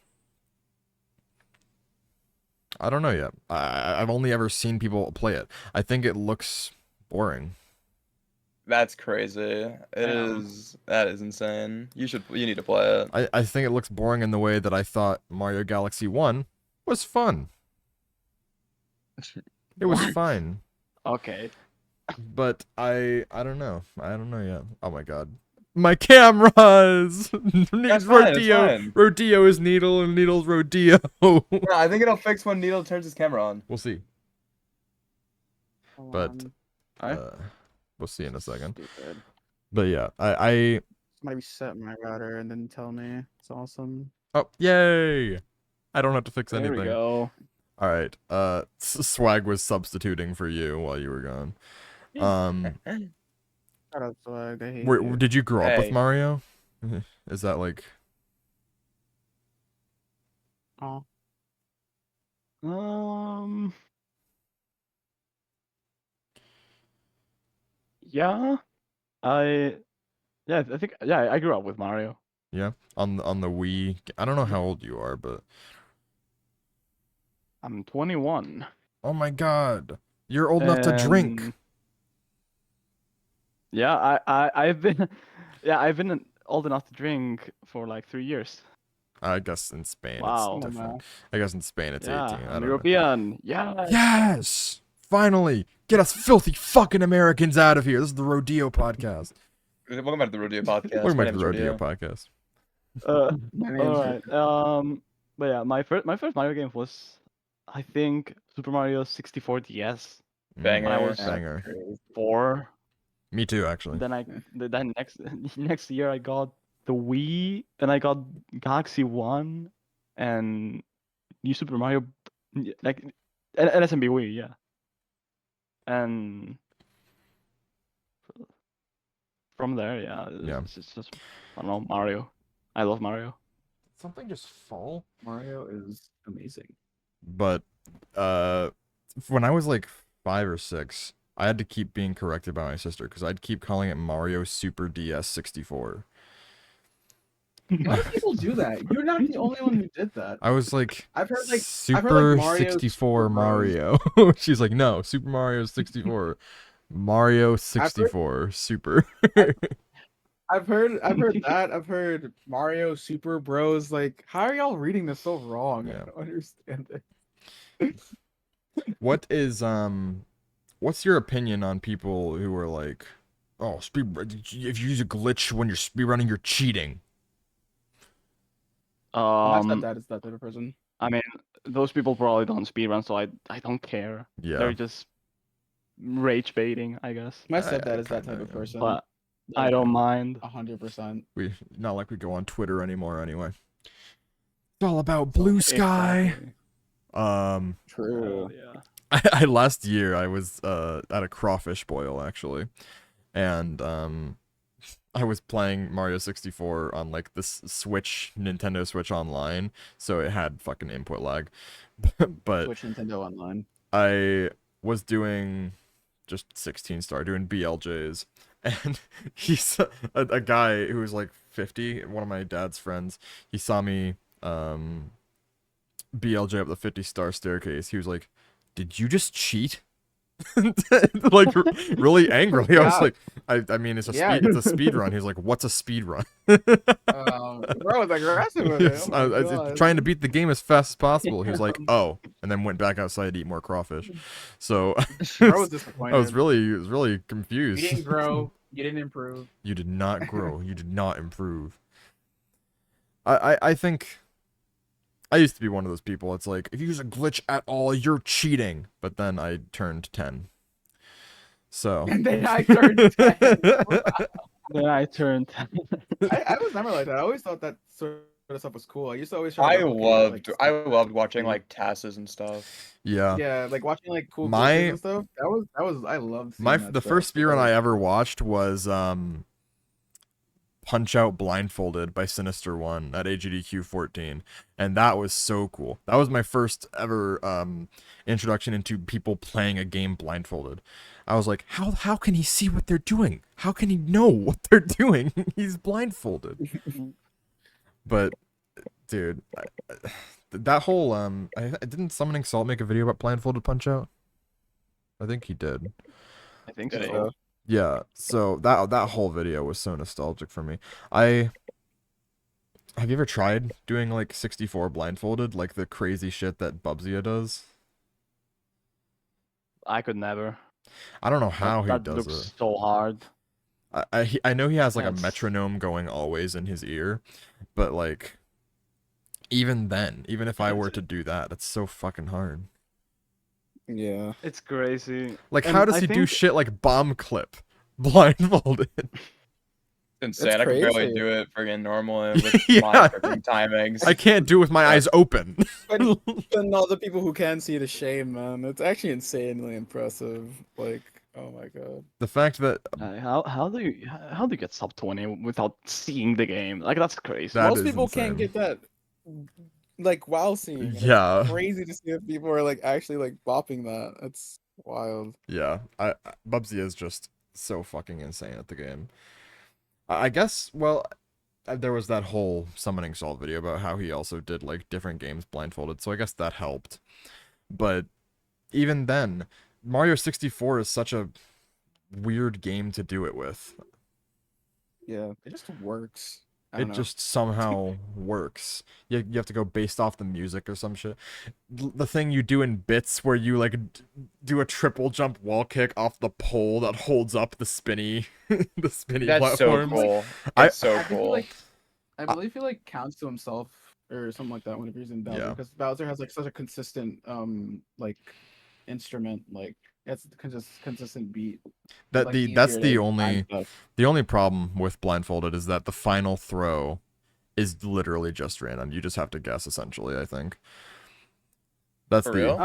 I don't know yet. I've only ever seen people play it. I think it looks boring. That's crazy. It is. That is insane. You need to play it. I think it looks boring in the way that I thought Mario Galaxy 1 was fun. It was fine. Okay. But I don't know. I don't know yet. Oh my god. My cameras! That's fine, it's fine. Rodillo is Needle and Needle's Rodillo. Yeah, I think it'll fix when Needle turns his camera on. We'll see. But we'll see in a second. Stupid. But yeah, I Somebody reset my router and then tell me. It's awesome. Oh, yay! I don't have to fix There we anything. go. All right. Swag was substituting for you while you were gone. Shut up, Swag. I hate Where, you. did you grow up with Hey. Mario? Is that like? Aw. Yeah, I think I grew up with Mario. Yeah, on the Wii. I don't know how old you are, but I'm 21. oh my God, you're old enough to drink. And yeah, I've been I've been old enough to drink for like 3 years. I guess in Spain Wow. it's different. I guess in Spain it's 18. I I'm don't know. European. Yeah. Yes, finally, get us filthy fucking Americans out of here. This is the Rodillo Podcast. Welcome back to the Rodillo Podcast. Welcome My back to name's the Rodillo Rodillo. Podcast. My name's All right. But yeah, my first Mario game was, I think, Super Mario 64 DS. Banger. When I was Banger. 4. Me too, actually. Then next year I got the Wii. Then I got Galaxy One, and New Super Mario, like NSMB Wii, yeah. And from there, yeah, Yeah. it's just I don't know, Mario. I love Mario. Something just fall. Mario is amazing. But when I was like 5 or 6, I had to keep being corrected by my sister because I'd keep calling it Mario Super DS 64. Why do people do that? You're not the only one who did that. I was like, I've heard like Super Mario 64 Super Mario. She's like, no, Super Mario 64. Mario 64 Super. I've heard that. I've heard Mario Super Bros. Like, how are y'all reading this so wrong? Yeah. I don't understand it. What is what's your opinion on people who are like, oh, if you use a glitch when you're speedrunning, you're cheating? My stepdad is that type of person. I mean, those people probably don't speedrun, so I don't care. Yeah. They're just rage baiting, I guess. My I stepdad is that kinda type of am. person. But I don't mind. 100%. We not like we go on Twitter anymore anyway. It's all about blue sky. Exactly. True. Yeah. I last year I was at a crawfish boil actually, and I was playing Mario 64 on like this Nintendo Switch Online, so it had fucking input lag. But Switch Nintendo Online. I was doing just 16 star, doing BLJs, and he's a guy who was like 50, one of my dad's friends. He saw me BLJ up the 50-star staircase. He was like, "Did you just cheat?" Like really angrily. I was Yeah. like, I mean, it's a speed run. He's like, "What's a speed run?" Bro was aggressive with it. I was trying to beat the game as fast as possible. He was like, "Oh," and then went back outside to eat more crawfish. So Bro was disappointed. I was really confused. You didn't grow. You didn't improve. You did not grow. You did not improve. I think I used to be one of those people. It's like, if you use a glitch at all, you're cheating. But then I turned 10. So. And then I turned 10. Then I turned. I was never like that. I always thought that sort of stuff was cool. I used to always try I to replicate, like, I stuff. loved watching like TASes and stuff. Yeah. Yeah, like watching like cool My- glitches and stuff. That was I loved seeing that The stuff. first speedrun I ever watched was Punch Out Blindfolded by Sinister One at AGDQ 14, and that was so cool. That was my first ever introduction into people playing a game blindfolded. I was like, how can he see what they're doing? How can he know what they're doing? He's blindfolded. But dude, that whole I didn't Summoning Salt make a video about blindfolded Punch Out? I think he did. I think Yeah. so. Yeah, so that whole video was so nostalgic for me. Have you ever tried doing like 64 blindfolded, like the crazy shit that Bubsya does? I could never. I don't know how he that does looks it. so hard. I know he has like a That's- metronome going always in his ear, but like even then, even if I were to do that, it's so fucking hard. Yeah. It's crazy. Like And how does I he do think- shit like bomb clip blindfolded? insane. I could barely crazy. do it friggin' normally with my Yeah. freaking timings. I can't do it with my eyes open. And all the people who can see the shame, man. It's actually insanely impressive. Like, oh my god. The fact that How do you get sub 20 without seeing the game? Like that's crazy. That Most is people can't insane. get that like while seeing. And Yeah. It's crazy to see if people are like actually like bopping that. That's wild. Yeah, Bubsy is just so fucking insane at the game. I guess, well, there was that whole summoning Salt video about how he also did like different games blindfolded, so I guess that helped. But even then, Mario 64 is such a weird game to do it with. Yeah, it just works. I It don't know. just somehow works. You have to go based off the music or some shit. The thing you do in bits where you like do a triple jump wall kick off the pole that holds up the spinny the spinny That's so platforms. cool. I- That's so I think he, cool. like, I believe he like counts to himself or something like that whenever he's in Bowser, Yeah. because Bowser has like such a consistent like instrument, like it's consistent beat. That like, the that's easier the to only time stuff. the only problem with blindfolded is that the final throw is literally just random. You just have to guess essentially, I think. That's For the real?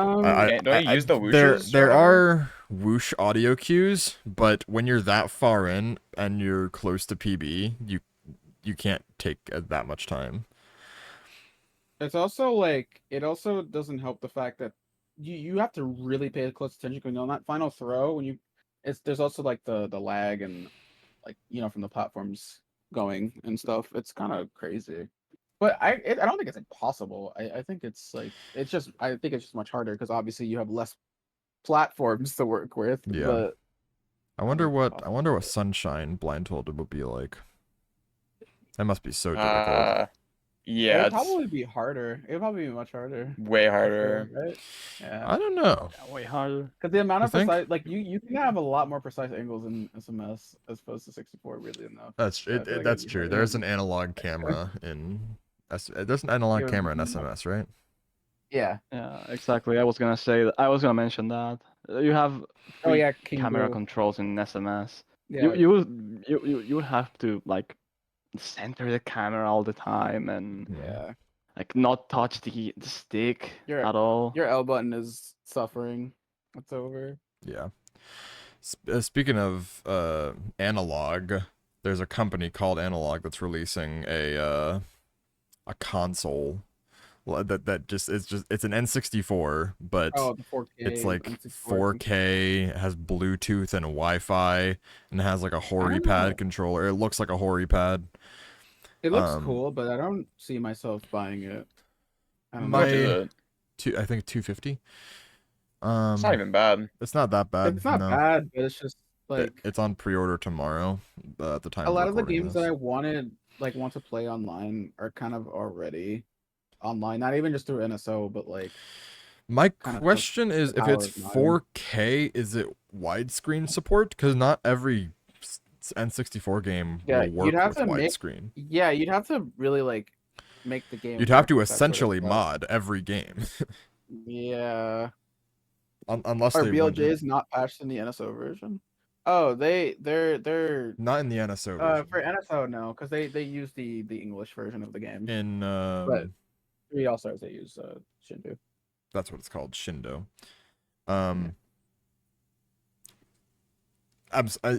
Don't you use the there whooshes or there whatever? are whoosh audio cues, but when you're that far in and you're close to PB, you can't take that much time. It's also like it also doesn't help the fact that you have to really pay close attention because on that final throw when there's also like the lag and like from the platforms going and stuff. It's kind of crazy. But I don't think it's impossible. I think it's like I think it's just much harder because obviously you have less platforms to work with. Yeah. But I wonder think it's what possible. Sunshine blindfolded would be like. That must be so difficult. Yeah, It'd it's probably be harder. It'd probably be much harder. way for harder. sure, right? Yeah. I don't know. Yeah, way harder. Because the amount You of think? precise, like you can have a lot more precise angles in SMS as opposed to 64. Really enough. That's Yeah, I feel like that's it'd be true. harder. There's an analog camera in there's an analog Yeah, camera in mhm. SMS, right? Yeah. Yeah, exactly. I was gonna mention that. You have Oh three yeah, camera Kingo. controls in SMS. Yeah. You have to like center the camera all the time and Yeah. like not touch the stick Your at all. your L button is suffering. It's over. Yeah. Speaking of analog, there's a company called Analog that's releasing a console that just it's an N64, but Oh, the 4K. it's like N64. 4K, it has Bluetooth and Wi-Fi, and it has like a Hori don't know. pad controller. It looks like a Hori pad. It looks um, cool, but I don't see myself buying it. I don't How much is My- it? I think 250. It's not even bad. It's not that bad. It's not no. bad, but it's just like It's on pre-order tomorrow. At the time a of lot of the recording games this. that I want to play online are kind of already online. Not even just through NSO, but like My kind of question is, if it's hours, not 4K, is it widescreen support? Because not every N64 game Yeah, will work you'd have with to make- widescreen. yeah, you'd have to really like make the game. You'd have work to with that sort of essentially stuff. mod every game, Yeah. unless Are they wouldn't. BLJs not patched in the NSO version? Oh, they're Not in the NSO version. for NSO no, because they use the English version of the game. In But 3 All Stars they use Shindu. that's what it's called, Shindo.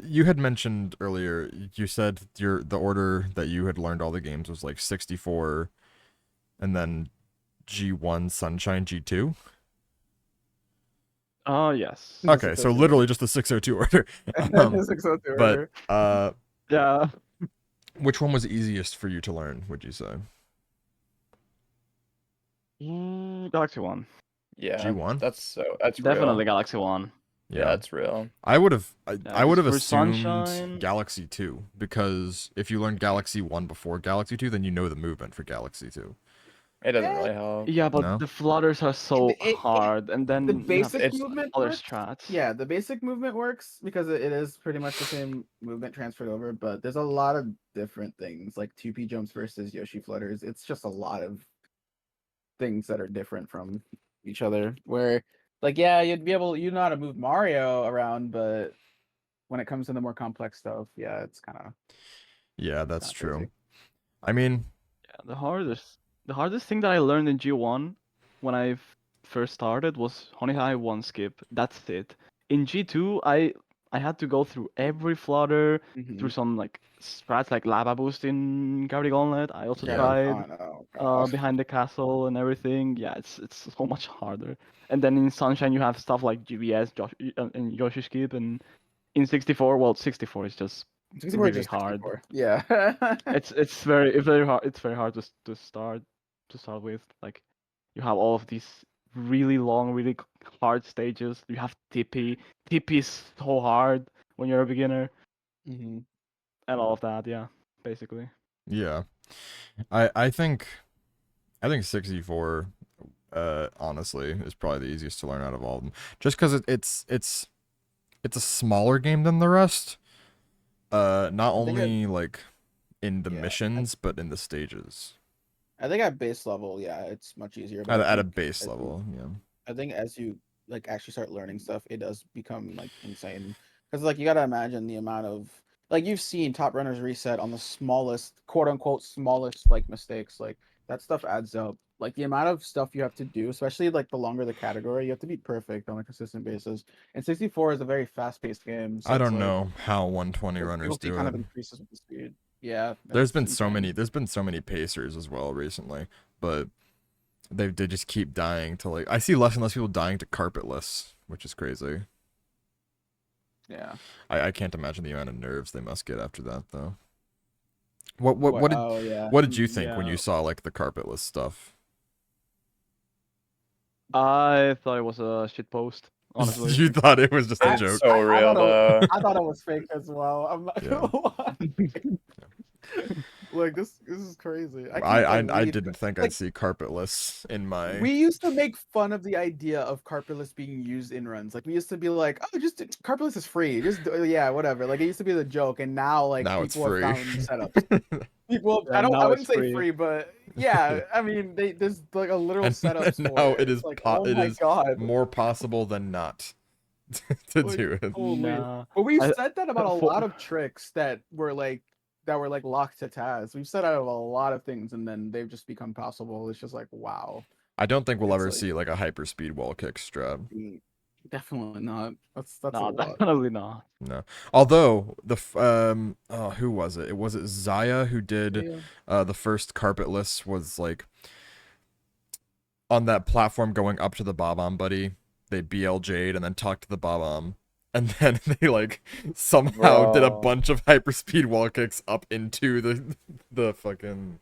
You had mentioned earlier. You said the order that you had learned all the games was like 64, and then G1, Sunshine, G2. Oh yes. The Okay, so 602. literally just the 602 order. The 602 But order. Yeah. which one was easiest for you to learn? Would you say Galaxy One. Yeah. G1? That's Definitely real. Galaxy One. Yeah, that's real. I would have I would have for assumed Sunshine- Galaxy 2, because if you learned Galaxy 1 before Galaxy 2, then you know the movement for Galaxy 2. It doesn't really help. Yeah, but No? the flutters are so It- hard, and then the you have basic it's movement other works. strats. Yeah, the basic movement works because it is pretty much the same movement transferred over, but there's a lot of different things like 2P jumps versus Yoshi flutters. It's just a lot of things that are different from each other. Where, like, yeah, you know how to move Mario around, but when it comes to the more complex stuff, yeah, it's kind of Yeah, that's Not true. crazy. I mean, Yeah, the hardest thing that I learned in G1 when I first started was Honey High one skip. That's it. In G2, I had to go through every flutter, through Mhm. some like strats like lava boost in Gravity Gauntlet. I also Yeah. tried Oh god. behind the castle and everything. Yeah, it's so much harder. And then in Sunshine you have stuff like GBS, and Yoshi skip, and in 64, well, 64 is just 64 is really just hard. 64. Yeah. It's very hard to start with. Like you have all of these really long, really hard stages. You have Tippy. Tippy is so hard when you're a beginner, hmm and all of that. Yeah, basically. yeah. I think 64 honestly is probably the easiest to learn out of all of them. Just cuz it's a smaller game than the rest. Not I think only like in the Yeah, missions but in the stages. I think at base level, yeah, it's much easier. But At a base as you- level, yeah. I think as you like actually start learning stuff, it does become like insane. Because like you gotta imagine the amount of like you've seen top runners reset on the smallest, quote unquote, smallest like mistakes. Like that stuff adds up. Like the amount of stuff you have to do, especially like the longer the category, you have to be perfect on a consistent basis. And 64 is a very fast-paced game, so I it's don't like know how 120 the runners difficulty do kind it. of increases with the speed. Yeah, There's that's been so insane. many pacers as well recently, but they just keep dying to like I see less and less people dying to carpetless, which is crazy. Yeah. I can't imagine the amount of nerves they must get after that though. What did Oh yeah. what did you think when Yeah. you saw like the carpetless stuff? I thought it was a shit post. Honestly. You thought it was just a I- joke. So real though. I thought it was fake as well. I'm not Yeah. gonna lie. Like this is crazy. I I can't believe didn't think like, I'd see carpetless in my we used to make fun of the idea of carpetless being used in runs. Like we used to be like, oh, just carpetless is free. Just yeah, whatever. Like it used to be the joke, and now like now it's people have free. found setups. People, Yeah, I now wouldn't it's say free. free, but yeah, I mean, there's like a literal And setups for now it. it is It's like, oh it my is god. more possible than not to Like, do it. holy. Nah. But we've I- said that about a for- lot of tricks that were like locked to Taz. We've said out of a lot of things, and then they've just become possible. It's just like wow. I don't think we'll It's ever like- see like a hyperspeed wall kick strat. Definitely not. That's a No, lot. definitely not. No. Although who was it? Was it Zaya who did the first carpetless was like on that platform going up to the Bob-omb buddy. They BLJ'd and then talked to the Bob-omb. And then they like somehow did a Bro. bunch of hyperspeed wall kicks up into the fucking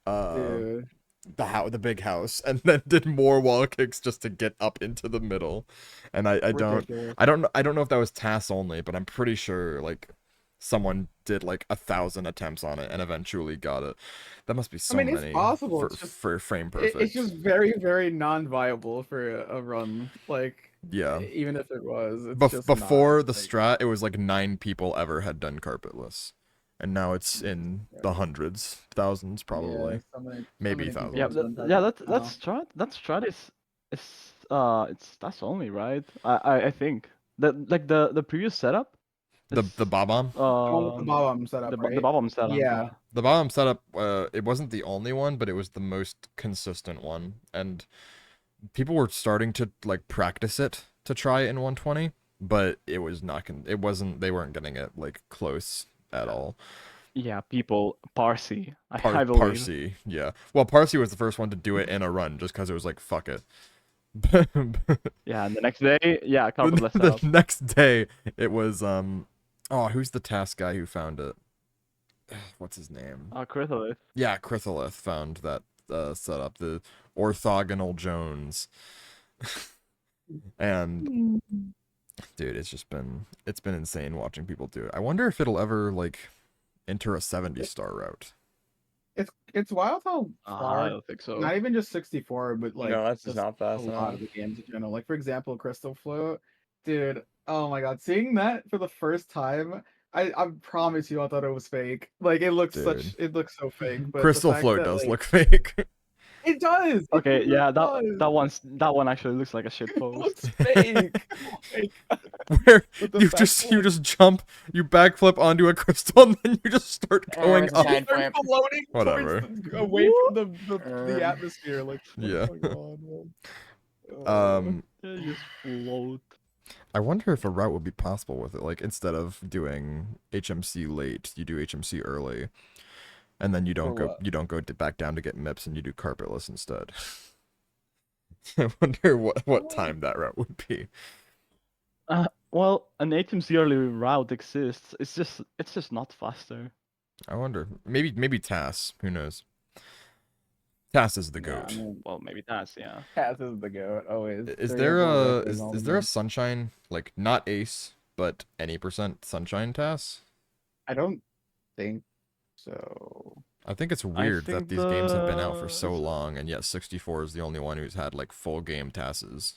Dude. the big house, and then did more wall kicks just to get up into the middle. And I don't Ridiculous. I don't know if that was TAS only, but I'm pretty sure like someone did like 1,000 attempts on it and eventually got it. That must be so mean, it's many possible, for, it's just- for frame perfect. It's just very, very non-viable for a run. Like, yeah. even if it was, it's just Before not, the like- strat, it was like 9 people ever had done carpetless, and now it's in the hundreds, thousands probably. Yeah, so many Maybe people thousands. Yeah, have done yeah. that That now. strat is it's that's only right. I think that like the previous setup. The Bob-omb? The one with the Bob-omb setup, the right? Bob-omb setup. Yeah. The Bob-omb setup, it wasn't the only one, but it was the most consistent one, and people were starting to like practice it to try it in 120, but it was not. It wasn't. They weren't getting it like close at all. Yeah, people Parsi. I believe. Parsi, yeah. Well, Parsi was the first one to do it in a run, just because it was like fuck it. Yeah, and the next day, yeah, carpetless the setup. next day, it was oh, who's the task guy who found it? What's his name? Chrysalis. Yeah, Chrysalith found that setup, the orthogonal Jones. And dude, it's been insane watching people do it. I wonder if it'll ever like enter a 70-star route. It's wild how I far, don't think so. not even just 64, but like No, that's just just not a fast lot enough. of the games in general. Like for example, Crystal Float, dude. Oh my god, seeing that for the first time, I promise you, I thought it was fake. Like it looks Dude. it looks so fake. But Crystal the fact Float that, does like, look fake. It does. Okay, It yeah, does. that one actually looks like a shit It post. looks fake. Where But the you fact just that, you just jump, you backflip onto a crystal, and then you just start going it's up. time. they're floating Whatever. away from the Um, atmosphere. Like, Yeah. oh my god, man. Yeah, you just float. I wonder if a route would be possible with it. Like instead of doing HMC late, you do HMC early, and then you don't For what? go back down to get MIPS, and you do carpetless instead. I wonder what time that route would be. Well, an HMC early route exists. It's just not faster. I wonder. Maybe TAS. Who knows? TAS is the Yeah, goat. I mean, Well, maybe that's yeah. Cass is the goat always. Is 3 or there 4 a birthdays all is the there a time. sunshine, like not ace but any percent sunshine TAS? I don't think so. I think it's weird that think these games have been out for the- so long, and yet 64 is the only one who's had like full game TASes.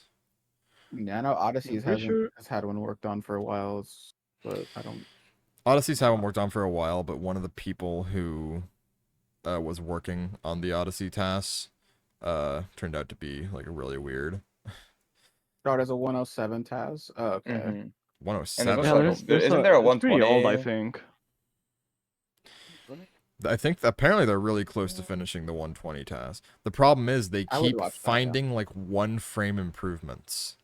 Yeah, I know Odyssey's pretty sure- has had one worked on for a while, but I don't. Odyssey's haven't worked on for a while, but one of the people who was working on the Odyssey TAS turned out to be like really weird. Start as a 107 Taz. Oh, okay. Mhm. 107. looks Yeah, like isn't there a it's pretty old, I 120? think. I think apparently they're really close to finishing the 120 TAS. The problem is they I would keep watch that, yeah. finding like 1 frame improvements.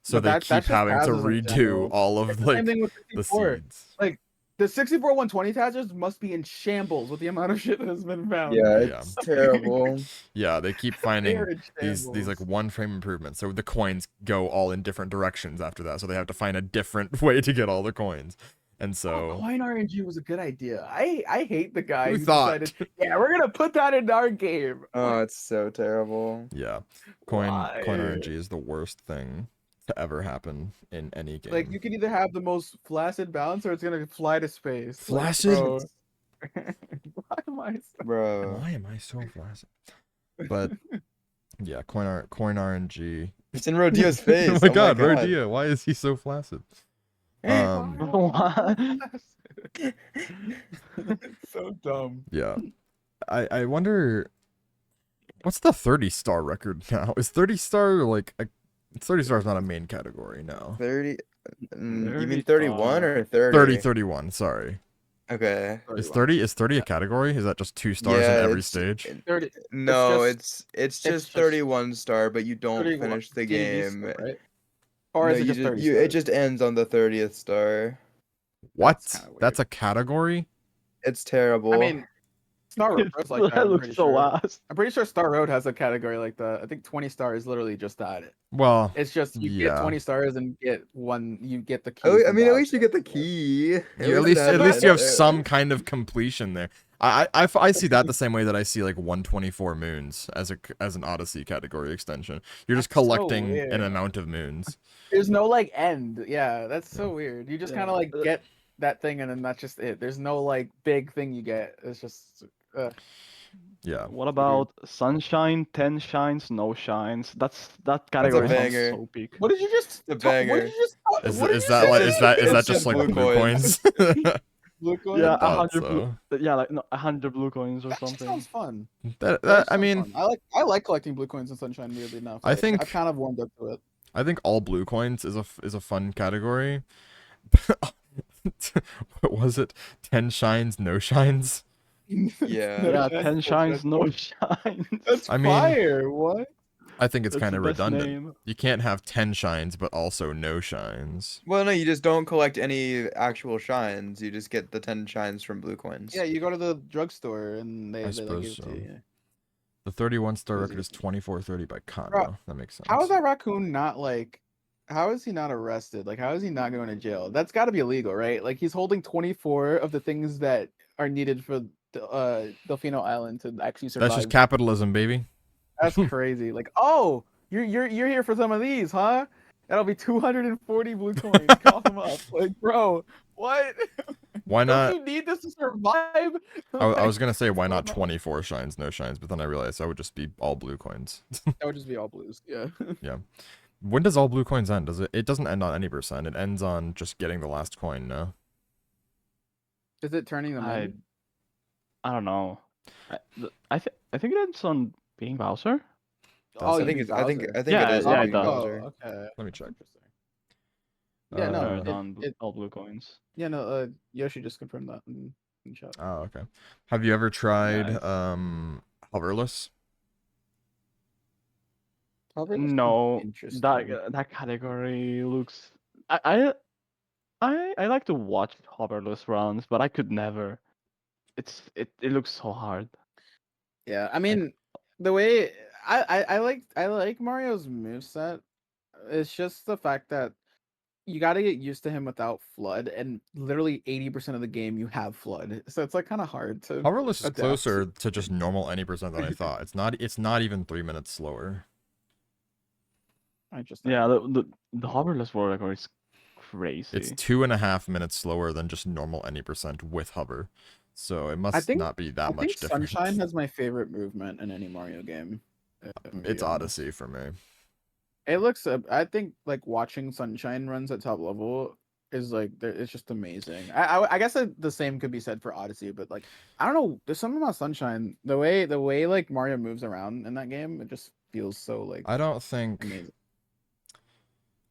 So But they that's keep just having to TASes in redo general. all It's of the like same thing with the 64. seeds. The 64 120 Tazers must be in shambles with the amount of shit that has been found. Yeah, Yeah. it's terrible. Yeah, they keep They finding are in these like shambles. 1 frame improvements. So the coins go all in different directions after that. So they have to find a different way to get all the coins. And so Coin RNG was a good idea. I hate the guy Who who thought? decided, yeah, we're gonna put that in our game. Oh, it's so terrible. yeah, coin Why? RNG is the worst thing to ever happen in any game. Like you can either have the most flaccid bounce or it's gonna fly to space. Flaccid? Like, bro. Why am I so... Bro. Why am I so flaccid? But yeah, coin RNG. It's in Rodillo's face. Oh my god, Rodillo, why is he so flaccid? What? So dumb. Yeah. I wonder what's the 30-star record now? Is 30-star like 30-star is not a main category, no. 30. You 30 mean 31 or 30? 30 31, sorry. Okay. Is 30 a category? Is that just 2 stars Yeah, in every it's- stage? 30. No, just- it's just just 31 star, but you don't 31 finish the DVs, game. right? Or is No, it just 30 it stars? just ends on the 30th star. What? kinda weird. That's a category? It's terrible. I mean, Star Road's like that. that I'm looks pretty so sure. ass. I'm pretty sure Star Road has a category like that. I think 20 stars is literally just that. Well, It's just you Yeah. get 20 stars and get one. You get the key. oh, I from mean, at Bowser. least you get the key. at least it you has have that. some kind of completion there. I see that the same way that I see like 124 moons as an Odyssey category extension. You're just That's so collecting weird. an amount of moons. There's no like end. Yeah, that's so weird. You just Yeah. kind of like get that thing and then that's just it. There's no like big thing you get. It's just. Yeah. What about sunshine, 10 shines, no shines? That category sounds banger. so peak. What did you just? The What banger. did you just? Is, what did is you that say? like is that It's just just like blue blue coins? Blue coin? Yeah, thought 100 blue. so. Yeah, like no, 100 blue coins or That actually something. sounds fun. that, That I sounds mean, fun. I like collecting blue coins in Sunshine weirdly enough. I think- I've kind of warmed up to it. I think all blue coins is a fun category. What was it? 10 shines, no shines. Yeah. Yeah, 10 shines, no shines. That's I mean, fire. What? I think it's That's kind the of best redundant. name. You can't have 10 shines but also no shines. Well, no, you just don't collect any actual shines. You just get the 10 shines from blue coins. Yeah, you go to the drugstore and they I like suppose give it to so. you. The 31-star Easy. record is 2430 by Kondo. Bro, That makes sense. How is that raccoon not like? How is he not arrested? Like, how is he not going to jail? That's got to be illegal, right? Like, he's holding 24 of the things that are needed for Delfino Island to actually survive. That's just capitalism, baby. That's crazy. Like, oh, you're here for some of these, huh? That'll be 240 blue coins. Call them up. Like, bro, what? Why Don't not? you need this to survive? I was gonna say why not 24 shines, no shines, but then I realized that would just be all blue coins. That would just be all blues. Yeah. When does all blue coins end? Does it? It doesn't end on any percent. It ends on just getting the last coin. No. Is it turning them in? I don't know. I think it ends on being Bowser? Oh, Does you it? I think mean it's. I think. Bowser. I think Yeah, it is. yeah, being it does. Bowser. Oh, okay. Let me check. Interesting. Yeah, no, Third it, on it all blue coins. yeah, no, Yoshi just confirmed that in chat. Oh, okay. Have you ever tried Nice. hoverless? No, Interesting. that category looks. I like to watch hoverless runs, but I could never. It looks so hard. Yeah, I mean, the way I like Mario's moveset. It's just the fact that you got to get used to him without Flood, and literally 80% of the game you have Flood, so it's like kind of hard to Hoverless is adapt. closer to just normal any percent than I thought. It's not even 3 minutes slower. Interesting. Yeah, the hoverless world record is crazy. It's 2.5 minutes slower than just normal any percent with hover. So it must think- not be that I much think different. Sunshine has my favorite movement in any Mario game. to be It's honest. Odyssey for me. It looks. I think like watching Sunshine runs at top level is like it's just amazing. I guess the same could be said for Odyssey, but like I don't know. There's something about Sunshine. The way like Mario moves around in that game, it just feels so like I don't think amazing.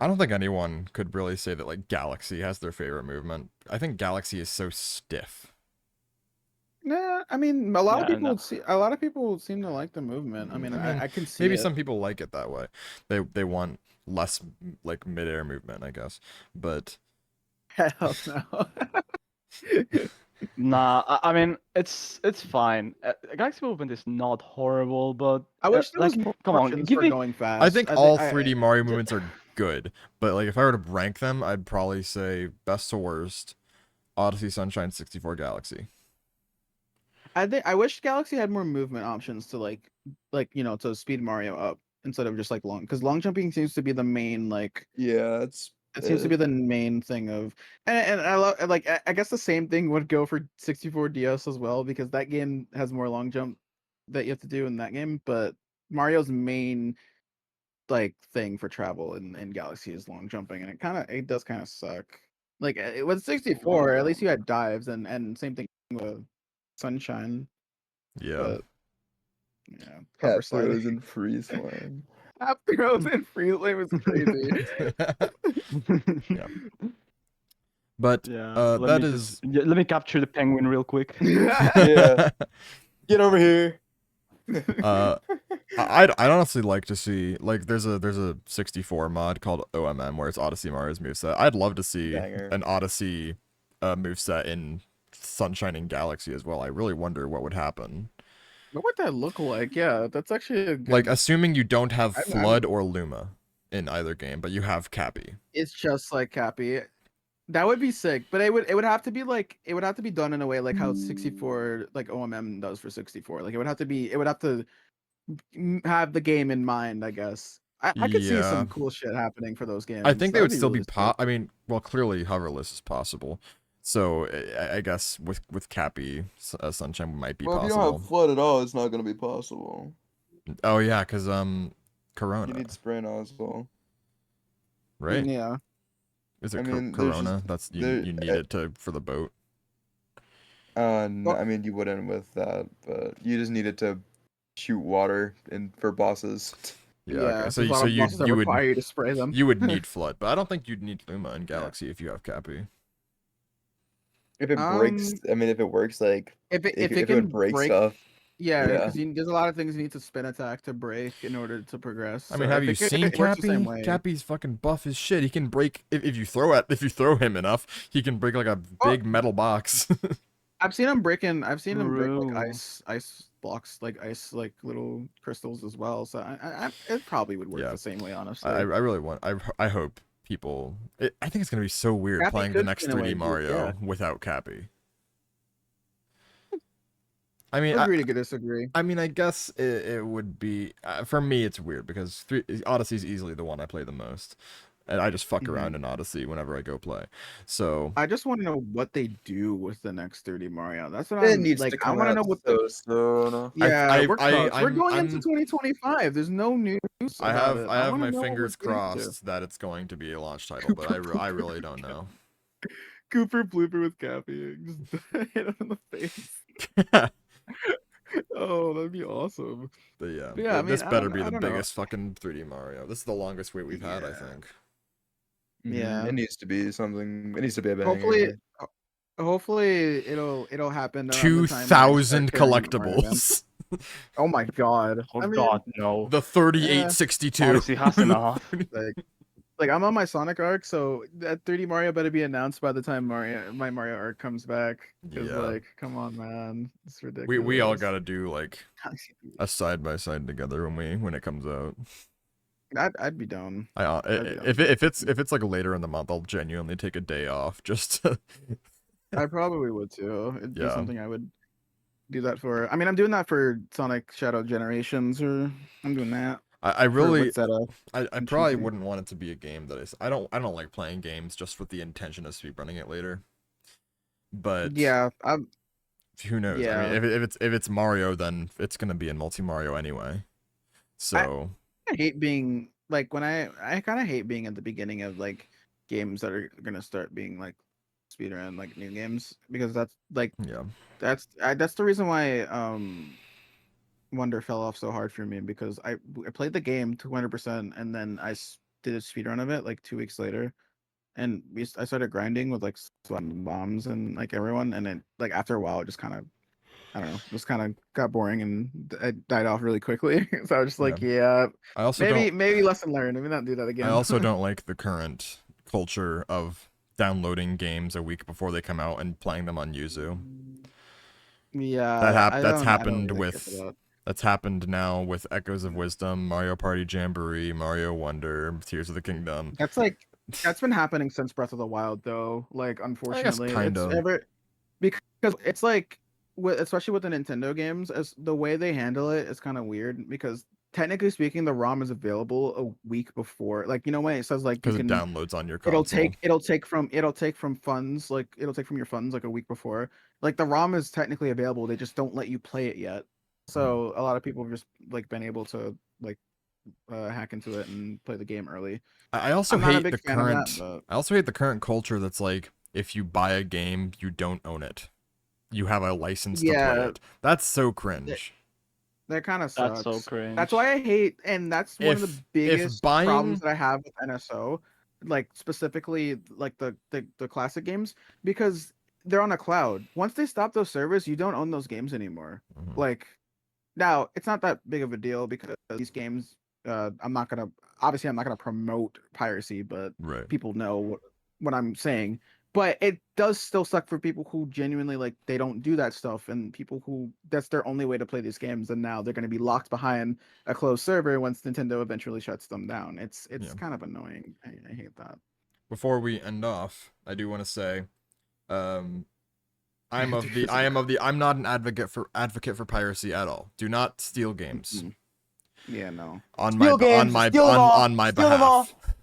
anyone could really say that like Galaxy has their favorite movement. I think Galaxy is so stiff. Nah, I mean a lot of Yeah, people no. a lot of people seem to like the movement. I mean, I can see maybe it. some people like it that way. They want less like midair movement, I guess. But Hell no. Nah, I mean it's fine. Galaxy movement is not horrible, but I wish there like, was more come on, options give for me. going fast. I think all I- 3D Mario movements are good. But like if I were to rank them, I'd probably say best to worst, Odyssey, Sunshine, 64, Galaxy. I wish Galaxy had more movement options to like to speed Mario up instead of just like long, because long jumping seems to be the main like Yeah, it's. it seems to be the main thing of and I love like I guess the same thing would go for 64 DS as well, because that game has more long jump that you have to do in that game, but Mario's main like thing for travel in Galaxy is long jumping, and it does kind of suck. Like with 64, at least you had dives, and same thing with Sunshine. Yeah. But yeah, Cat cover sliding. throws and freeze flying. Half throws and free flame was crazy. Yeah. But Yeah, that is let me capture the penguin real quick. Yeah. Get over here. I'd honestly like to see like there's a 64 mod called OMM where it's Odyssey Mario's moveset. I'd love to see Banger. an Odyssey moveset in Sunshine and Galaxy as well. I really wonder what would happen. What would that look like? Yeah, that's actually a good... Like assuming you don't have I'm- Flood or Luma in either game, but you have Cappy. It's just like Cappy. That would be sick, but it would have to be like it would have to be done in a way like how 64 like OMM does for 64. Like it would have to have the game in mind, I guess. I could see Yeah. some cool shit happening for those games. I think they That would still really be sick. I mean, well, clearly hoverless is possible. So I guess with Cappy, Sunshine might be Well, if you possible. don't have flood at all, it's not gonna be possible. Oh yeah, because Corona, You need sprint as well. right? Yeah. Is it I mean, there's Corona? just- That's there- you need it to for the boat. No, I mean you wouldn't with that, but you just needed to shoot water in for bosses. Yeah. Okay. So there's a lot of bosses that you would require you to spray them. you would need Flood, but I don't think you'd need Luma and Galaxy if you have Cappy. If it breaks, I mean, if it works, like if it if can would break stuff. Yeah, Yeah. because there's a lot of things you need to spin attack to break in order to progress. I mean, So have if you it- if seen it works the same Cappy? way- Cappy's fucking buff as shit. He can break if you throw him enough, he can break like a big metal box. I've seen him break like True. ice blocks, like ice like little crystals as well. So it probably would work Yeah. the same way, honestly. I really want. I hope people. I think it's gonna be so weird Cappy playing the could next in a way 3D do- Mario yeah. without Cappy. I mean, Agree to disagree. I mean, I guess it would be for me. It's weird because Odyssey's easily the one I play the most, and I just fuck Mhm. around in Odyssey whenever I go play. So I just want to know what they do with the next 3D Mario. That's what It I'm needs like. to I come want to out know what so soon. Yeah, we're close. We're I'm- going I'm- into 2025. There's no news. I about have it. I have wanna my know what fingers we're getting into. crossed that it's going to be a launch title, but I really don't know. Cooper blooper with Cappy. Just hit him in the face. Oh, that'd be awesome. awesome. But yeah, But yeah, I this mean, better be I the don't know. biggest fucking 3D Mario. This is the longest wait we've had, I Yeah. think. Yeah. It needs to be something. It needs to be a banger. Hopefully, hopefully it'll happen around the time when I start 2,000 caring about Mario again. collectibles. Oh my god! Oh I mean, god, no. The 3862. Odyssey has enough. like I'm on my Sonic arc, so that 3D Mario better be announced by the time my Mario arc comes back. Because Yeah. like, come on, man, it's ridiculous. We all gotta do like a side by side together when it comes out. I'd be down. If it's like later in the month, I'll genuinely take a day off just to. I probably would too. It'd be Yeah. something I would do that for. I mean, I'm doing that for Sonic Shadow Generations, or I'm doing that. I for really Rosetta. I and probably cheesy. wouldn't want it to be a game that I don't like playing games just with the intention of speedrunning it later. But Yeah, who knows? I yeah. mean, if it's Mario, then it's gonna be in multi Mario anyway. So I hate being like when I kind of hate being at the beginning of like games that are gonna start being like speedrun like new games, because that's like yeah, that's the reason why Wonder fell off so hard for me, because I played the game 200% and then did a speedrun of it like 2 weeks later, and I started grinding with like bombs and like everyone, and then like after a while it just kind of, I don't know, just kind of got boring and it died off really quickly. So I was just like, yeah, I also don't. maybe lesson learned. Maybe not do that again. I also don't like the current culture of downloading games a week before they come out and playing them on Yuzu. Yeah, That's I happened don't really care for with that. that's happened now with Echoes of Wisdom, Mario Party Jamboree, Mario Wonder, Tears of the Kingdom. That's been happening since Breath of the Wild, though. Like, unfortunately, kind it's of. because it's like, especially with the Nintendo games, as the way they handle it is kind of weird, because technically speaking, the ROM is available a week before. Like, you know, when it says like you Because it can, downloads on your console. it'll take from funds, like it'll take from your funds like a week before. Like the ROM is technically available, they just don't let you play it yet. So a lot of people have just like been able to like hack into it and play the game early. I also I'm not a hate big the fan of that, current. but- I also hate the current culture that's like, if you buy a game, you don't own it. You have a license to play Yeah. it. That's so cringe. That kind of sucks. That's so cringe. That's why I hate, and that's one of the If biggest buying- problems that I have with NSO, like specifically like the classic games, because they're on a cloud. Once they stop those servers, you don't own those games anymore. Mhm. Like, now it's not that big of a deal because these games, I'm not gonna promote piracy, but Right. people know what I'm saying. But it does still suck for people who genuinely like they don't do that stuff, and people who that's their only way to play these games, and now they're going to be locked behind a closed server once Nintendo eventually shuts them down. It's Yeah. kind of annoying. I hate that. Before we end off, I do want to say, I'm not an advocate for piracy at all. Do not steal games Yeah, no. on Steal games, steal them all, on my steal them all. behalf.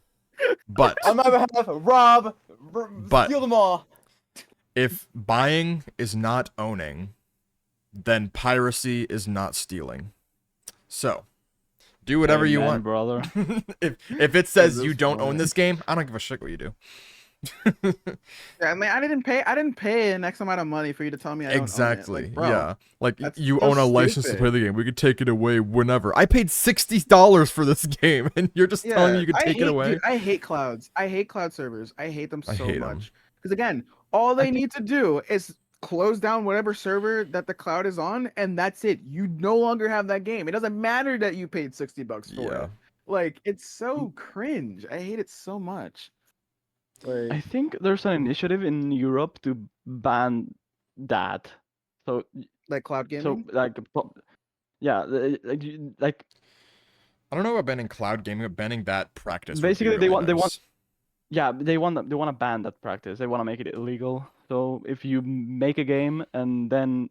But On my behalf, Rob, But- steal them all. if buying is not owning, then piracy is not stealing. So, do whatever you Amen, want. brother. if it says At you this don't own point. this game, I don't give a shit what you do. Yeah, I mean, I didn't pay an X amount of money for you to tell me I don't own it. Exactly. Like, bro, Yeah. Like that's you so own a license to stupid. play the game. We could take it away whenever. I paid $60 for this game, and you're just telling me you could take it away. Dude, I hate clouds. I hate cloud servers. I hate them I so hate 'em. much. Because again, all they need to do is close down whatever server that the cloud is on, and that's it. You no longer have that game. It doesn't matter that you paid $60 for Yeah. it. Like, it's so cringe. I hate it so much. I Like, think there's an initiative in Europe to ban that. So cloud gaming. like yeah, like I don't know about banning cloud gaming, but banning that practice. Basically, would be they really want nice. yeah, they want to ban that practice. They want to make it illegal. So if you make a game and then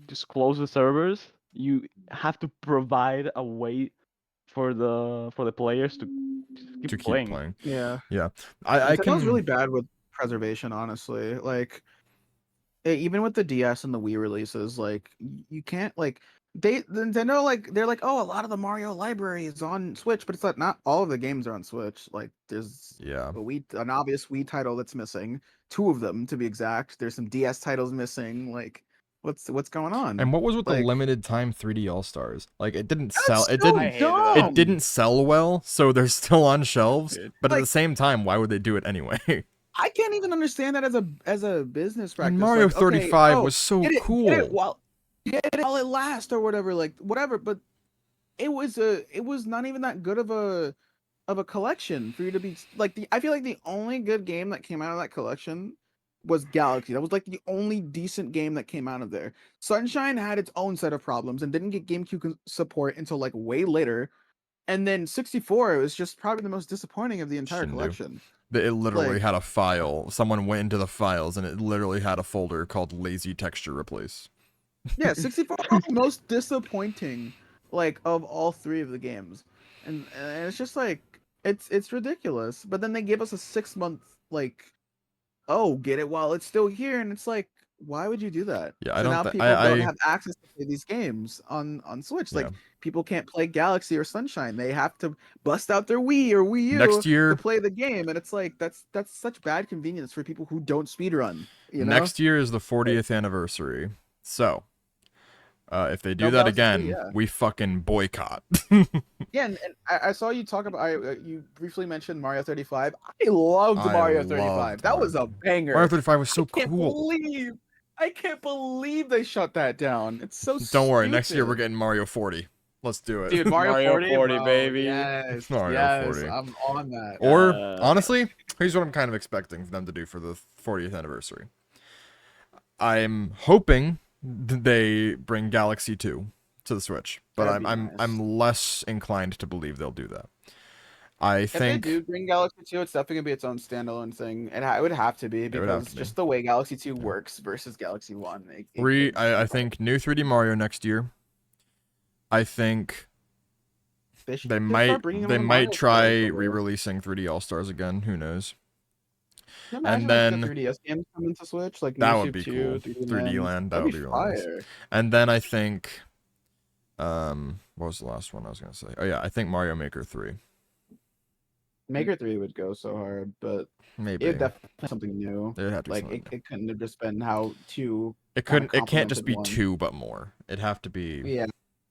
just close the servers, you have to provide a way for the players to keep to keep playing. playing. Yeah. I Nintendo's can really bad with preservation, honestly. Like, even with the DS and the Wii releases, like you can't like Nintendo they're like, oh, a lot of the Mario library is on Switch, but it's like not all of the games are on Switch. Like, there's Yeah. an obvious Wii title that's missing, 2 of them to be exact. There's some DS titles missing. Like, What's going on? And what was with the Like- limited time 3D All Stars? Like it didn't That's sell. It so didn't. dumb. It didn't sell well, so they're still on shelves. But at Like- the same time, why would they do it anyway? I can't even understand that as a business practice. And Mario like, 35 okay, was so get it, cool. Get it while it lasts or whatever, like whatever. But it was not even that good of a collection for you to be like. I feel like the only good game that came out of that collection was Galaxy. That was like the only decent game that came out of there. Sunshine had its own set of problems and didn't get GameCube support until like way later. And then 64 was just probably the most disappointing of the entire Shindu. collection. It literally Like- had a file. Someone went into the files, and it literally had a folder called "Lazy Texture Replace." Yeah, 64 was the most disappointing, like, of all three of the games, and it's just like it's ridiculous. But then they give us a 6-month like, oh, get it while it's still here, and it's like, why would you do that? Yeah, I so don't now thi- people I- don't I- have access to play these games on Switch. Like Yeah. people can't play Galaxy or Sunshine; they have to bust out their Wii or Wii U Next year- to play the game, and it's like that's such bad convenience for people who don't speedrun. You know? Next year is the 40th anniversary, so if they do No, that Galaxy 2, again, yeah. we fucking boycott. Yeah, and I saw you talk about. You briefly mentioned Mario 35. I loved I Mario loved 35. That was a Mario. banger. Mario 35 was so cool. I can't believe they shut that down. It's so. Don't worry, next year we're stupid. getting Mario 40. Let's do it. Dude, Mario, Mario 40, 40, bro, baby. Yes, Mario yes, 40. I'm on that. Or honestly, here's what I'm kind of expecting for them to do for the 40th anniversary. I'm hoping they bring Galaxy 2 to the Switch, but That'd be I'm nice. I'm less inclined to believe they'll do that. I If think they do bring Galaxy 2, it's definitely gonna be its own standalone thing. It would have to be would have because to be. just the way Galaxy 2 works versus Galaxy 1. I think new 3D Mario next year. I think they, should they just might start bringing them on Mario try Kart over. re-releasing 3D All Stars again. Who knows? Can you imagine, then- like, the 3DS games coming to Switch, like That New would Soup be 2, cool. 3D Land, that That'd would be be really nice. fire. And then I think, what was the last one I was gonna say? Oh yeah, I think Mario Maker 3. Maker 3 would go so hard, but Maybe it definitely something new. it'd have to be Like something new. it couldn't have just been how 2. It kinda couldn't. It can't just be complemented one. 2, but more. It'd have to be. Yeah,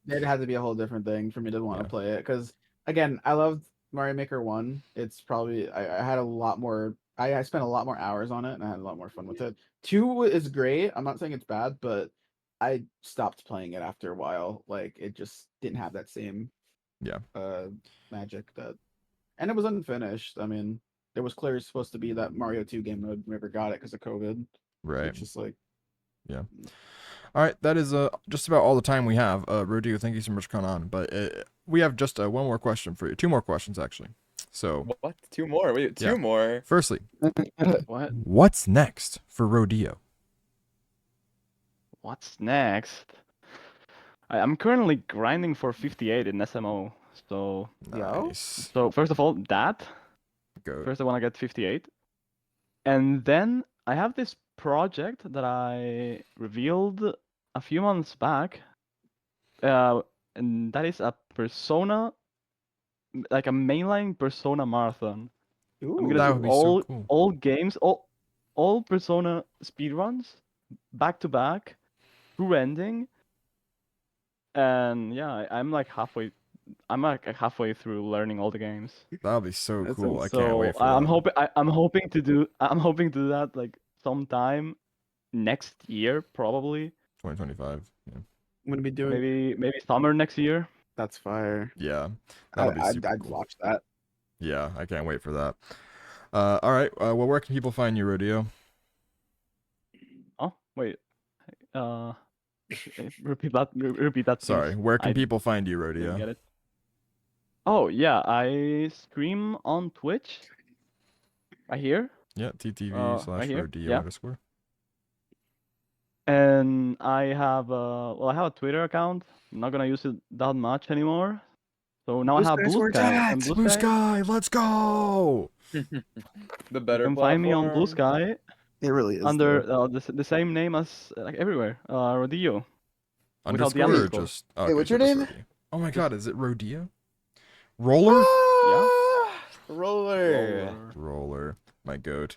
it had to be a whole different thing for me to want to Yeah. play it. Because again, I loved Mario Maker 1. It's probably I had a lot more. I spent a lot more hours on it, and I had a lot more fun with it. 2 is great. I'm not saying it's bad, but I stopped playing it after a while. Like it just didn't have that same Yeah. magic that, and it was unfinished. I mean, it was clearly supposed to be that Mario 2 game mode. Never got it because of COVID. Right. It's just like All right. That is just about all the time we have. Rodillo, thank you so much for coming on. But we have just one more question for you. 2 more questions actually. So, What? 2 more? Wait, 2 Yeah. more? firstly, What? what's next for Rodillo? What's next? I'm currently grinding for 58 in SMO. So Yo. Nice. first of all, that Go. first I want to get 58, and then I have this project that I revealed a few months back, and that is a Persona, like a mainline Persona marathon. I'm ooh, gonna That do would be so all cool. all games, all Persona speedruns, back to back, through ending. And yeah, I'm like halfway. I'm like halfway through learning all the games. That'll be so That cool. I sounds- can't wait for I'm that. hoping. I'm hoping to do. I'm hoping to do that like sometime next year, probably. 2025. Yeah. I'm gonna be doing. Maybe summer next year. That's fire. Yeah. That'll be super I'd cool. watch that. Yeah, I can't wait for that. All right. Well, where can people find you, Rodillo? Oh wait. Repeat that. Repeat that. Please. Sorry. Where can I people find you, didn't Rodillo? get it. Oh yeah, I stream on Twitch. Right here. Yeah, TTV right slash here, Rodillo yeah. _ And I have I have a Twitter account. I'm not gonna use it that much anymore. So now I have Blue Sky. And Blue Sky, let's go! The better You can find me on Blue platform. Sky It really is. under the same name as like everywhere. Rodillo. Without the Underscore or underscore. just. Hey, okay, what's so your just name? Rodillo. Oh my god, is it Rodillo? Roller? Roller. Roller. My goat.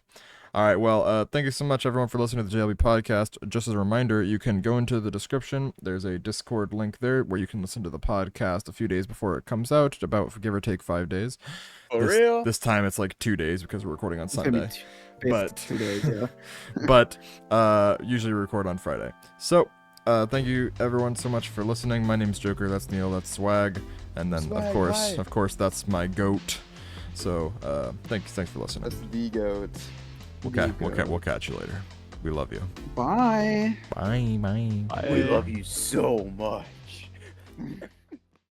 All right. Well, thank you so much, everyone, for listening to the JLB podcast. Just as a reminder, you can go into the description. There's a Discord link there where you can listen to the podcast a few days before it comes out, about give or take 5 days. For real? This time it's like 2 days because we're recording on It's gonna be Sunday. basically But 2 days, yeah. but usually we record on Friday. So thank you everyone so much for listening. My name's Joker. That's Neil. That's Swag. And then Swag, of course, that's my goat. So thanks for listening. That's the goat. We'll catch you later. We love you. Bye. Bye. We love you so much.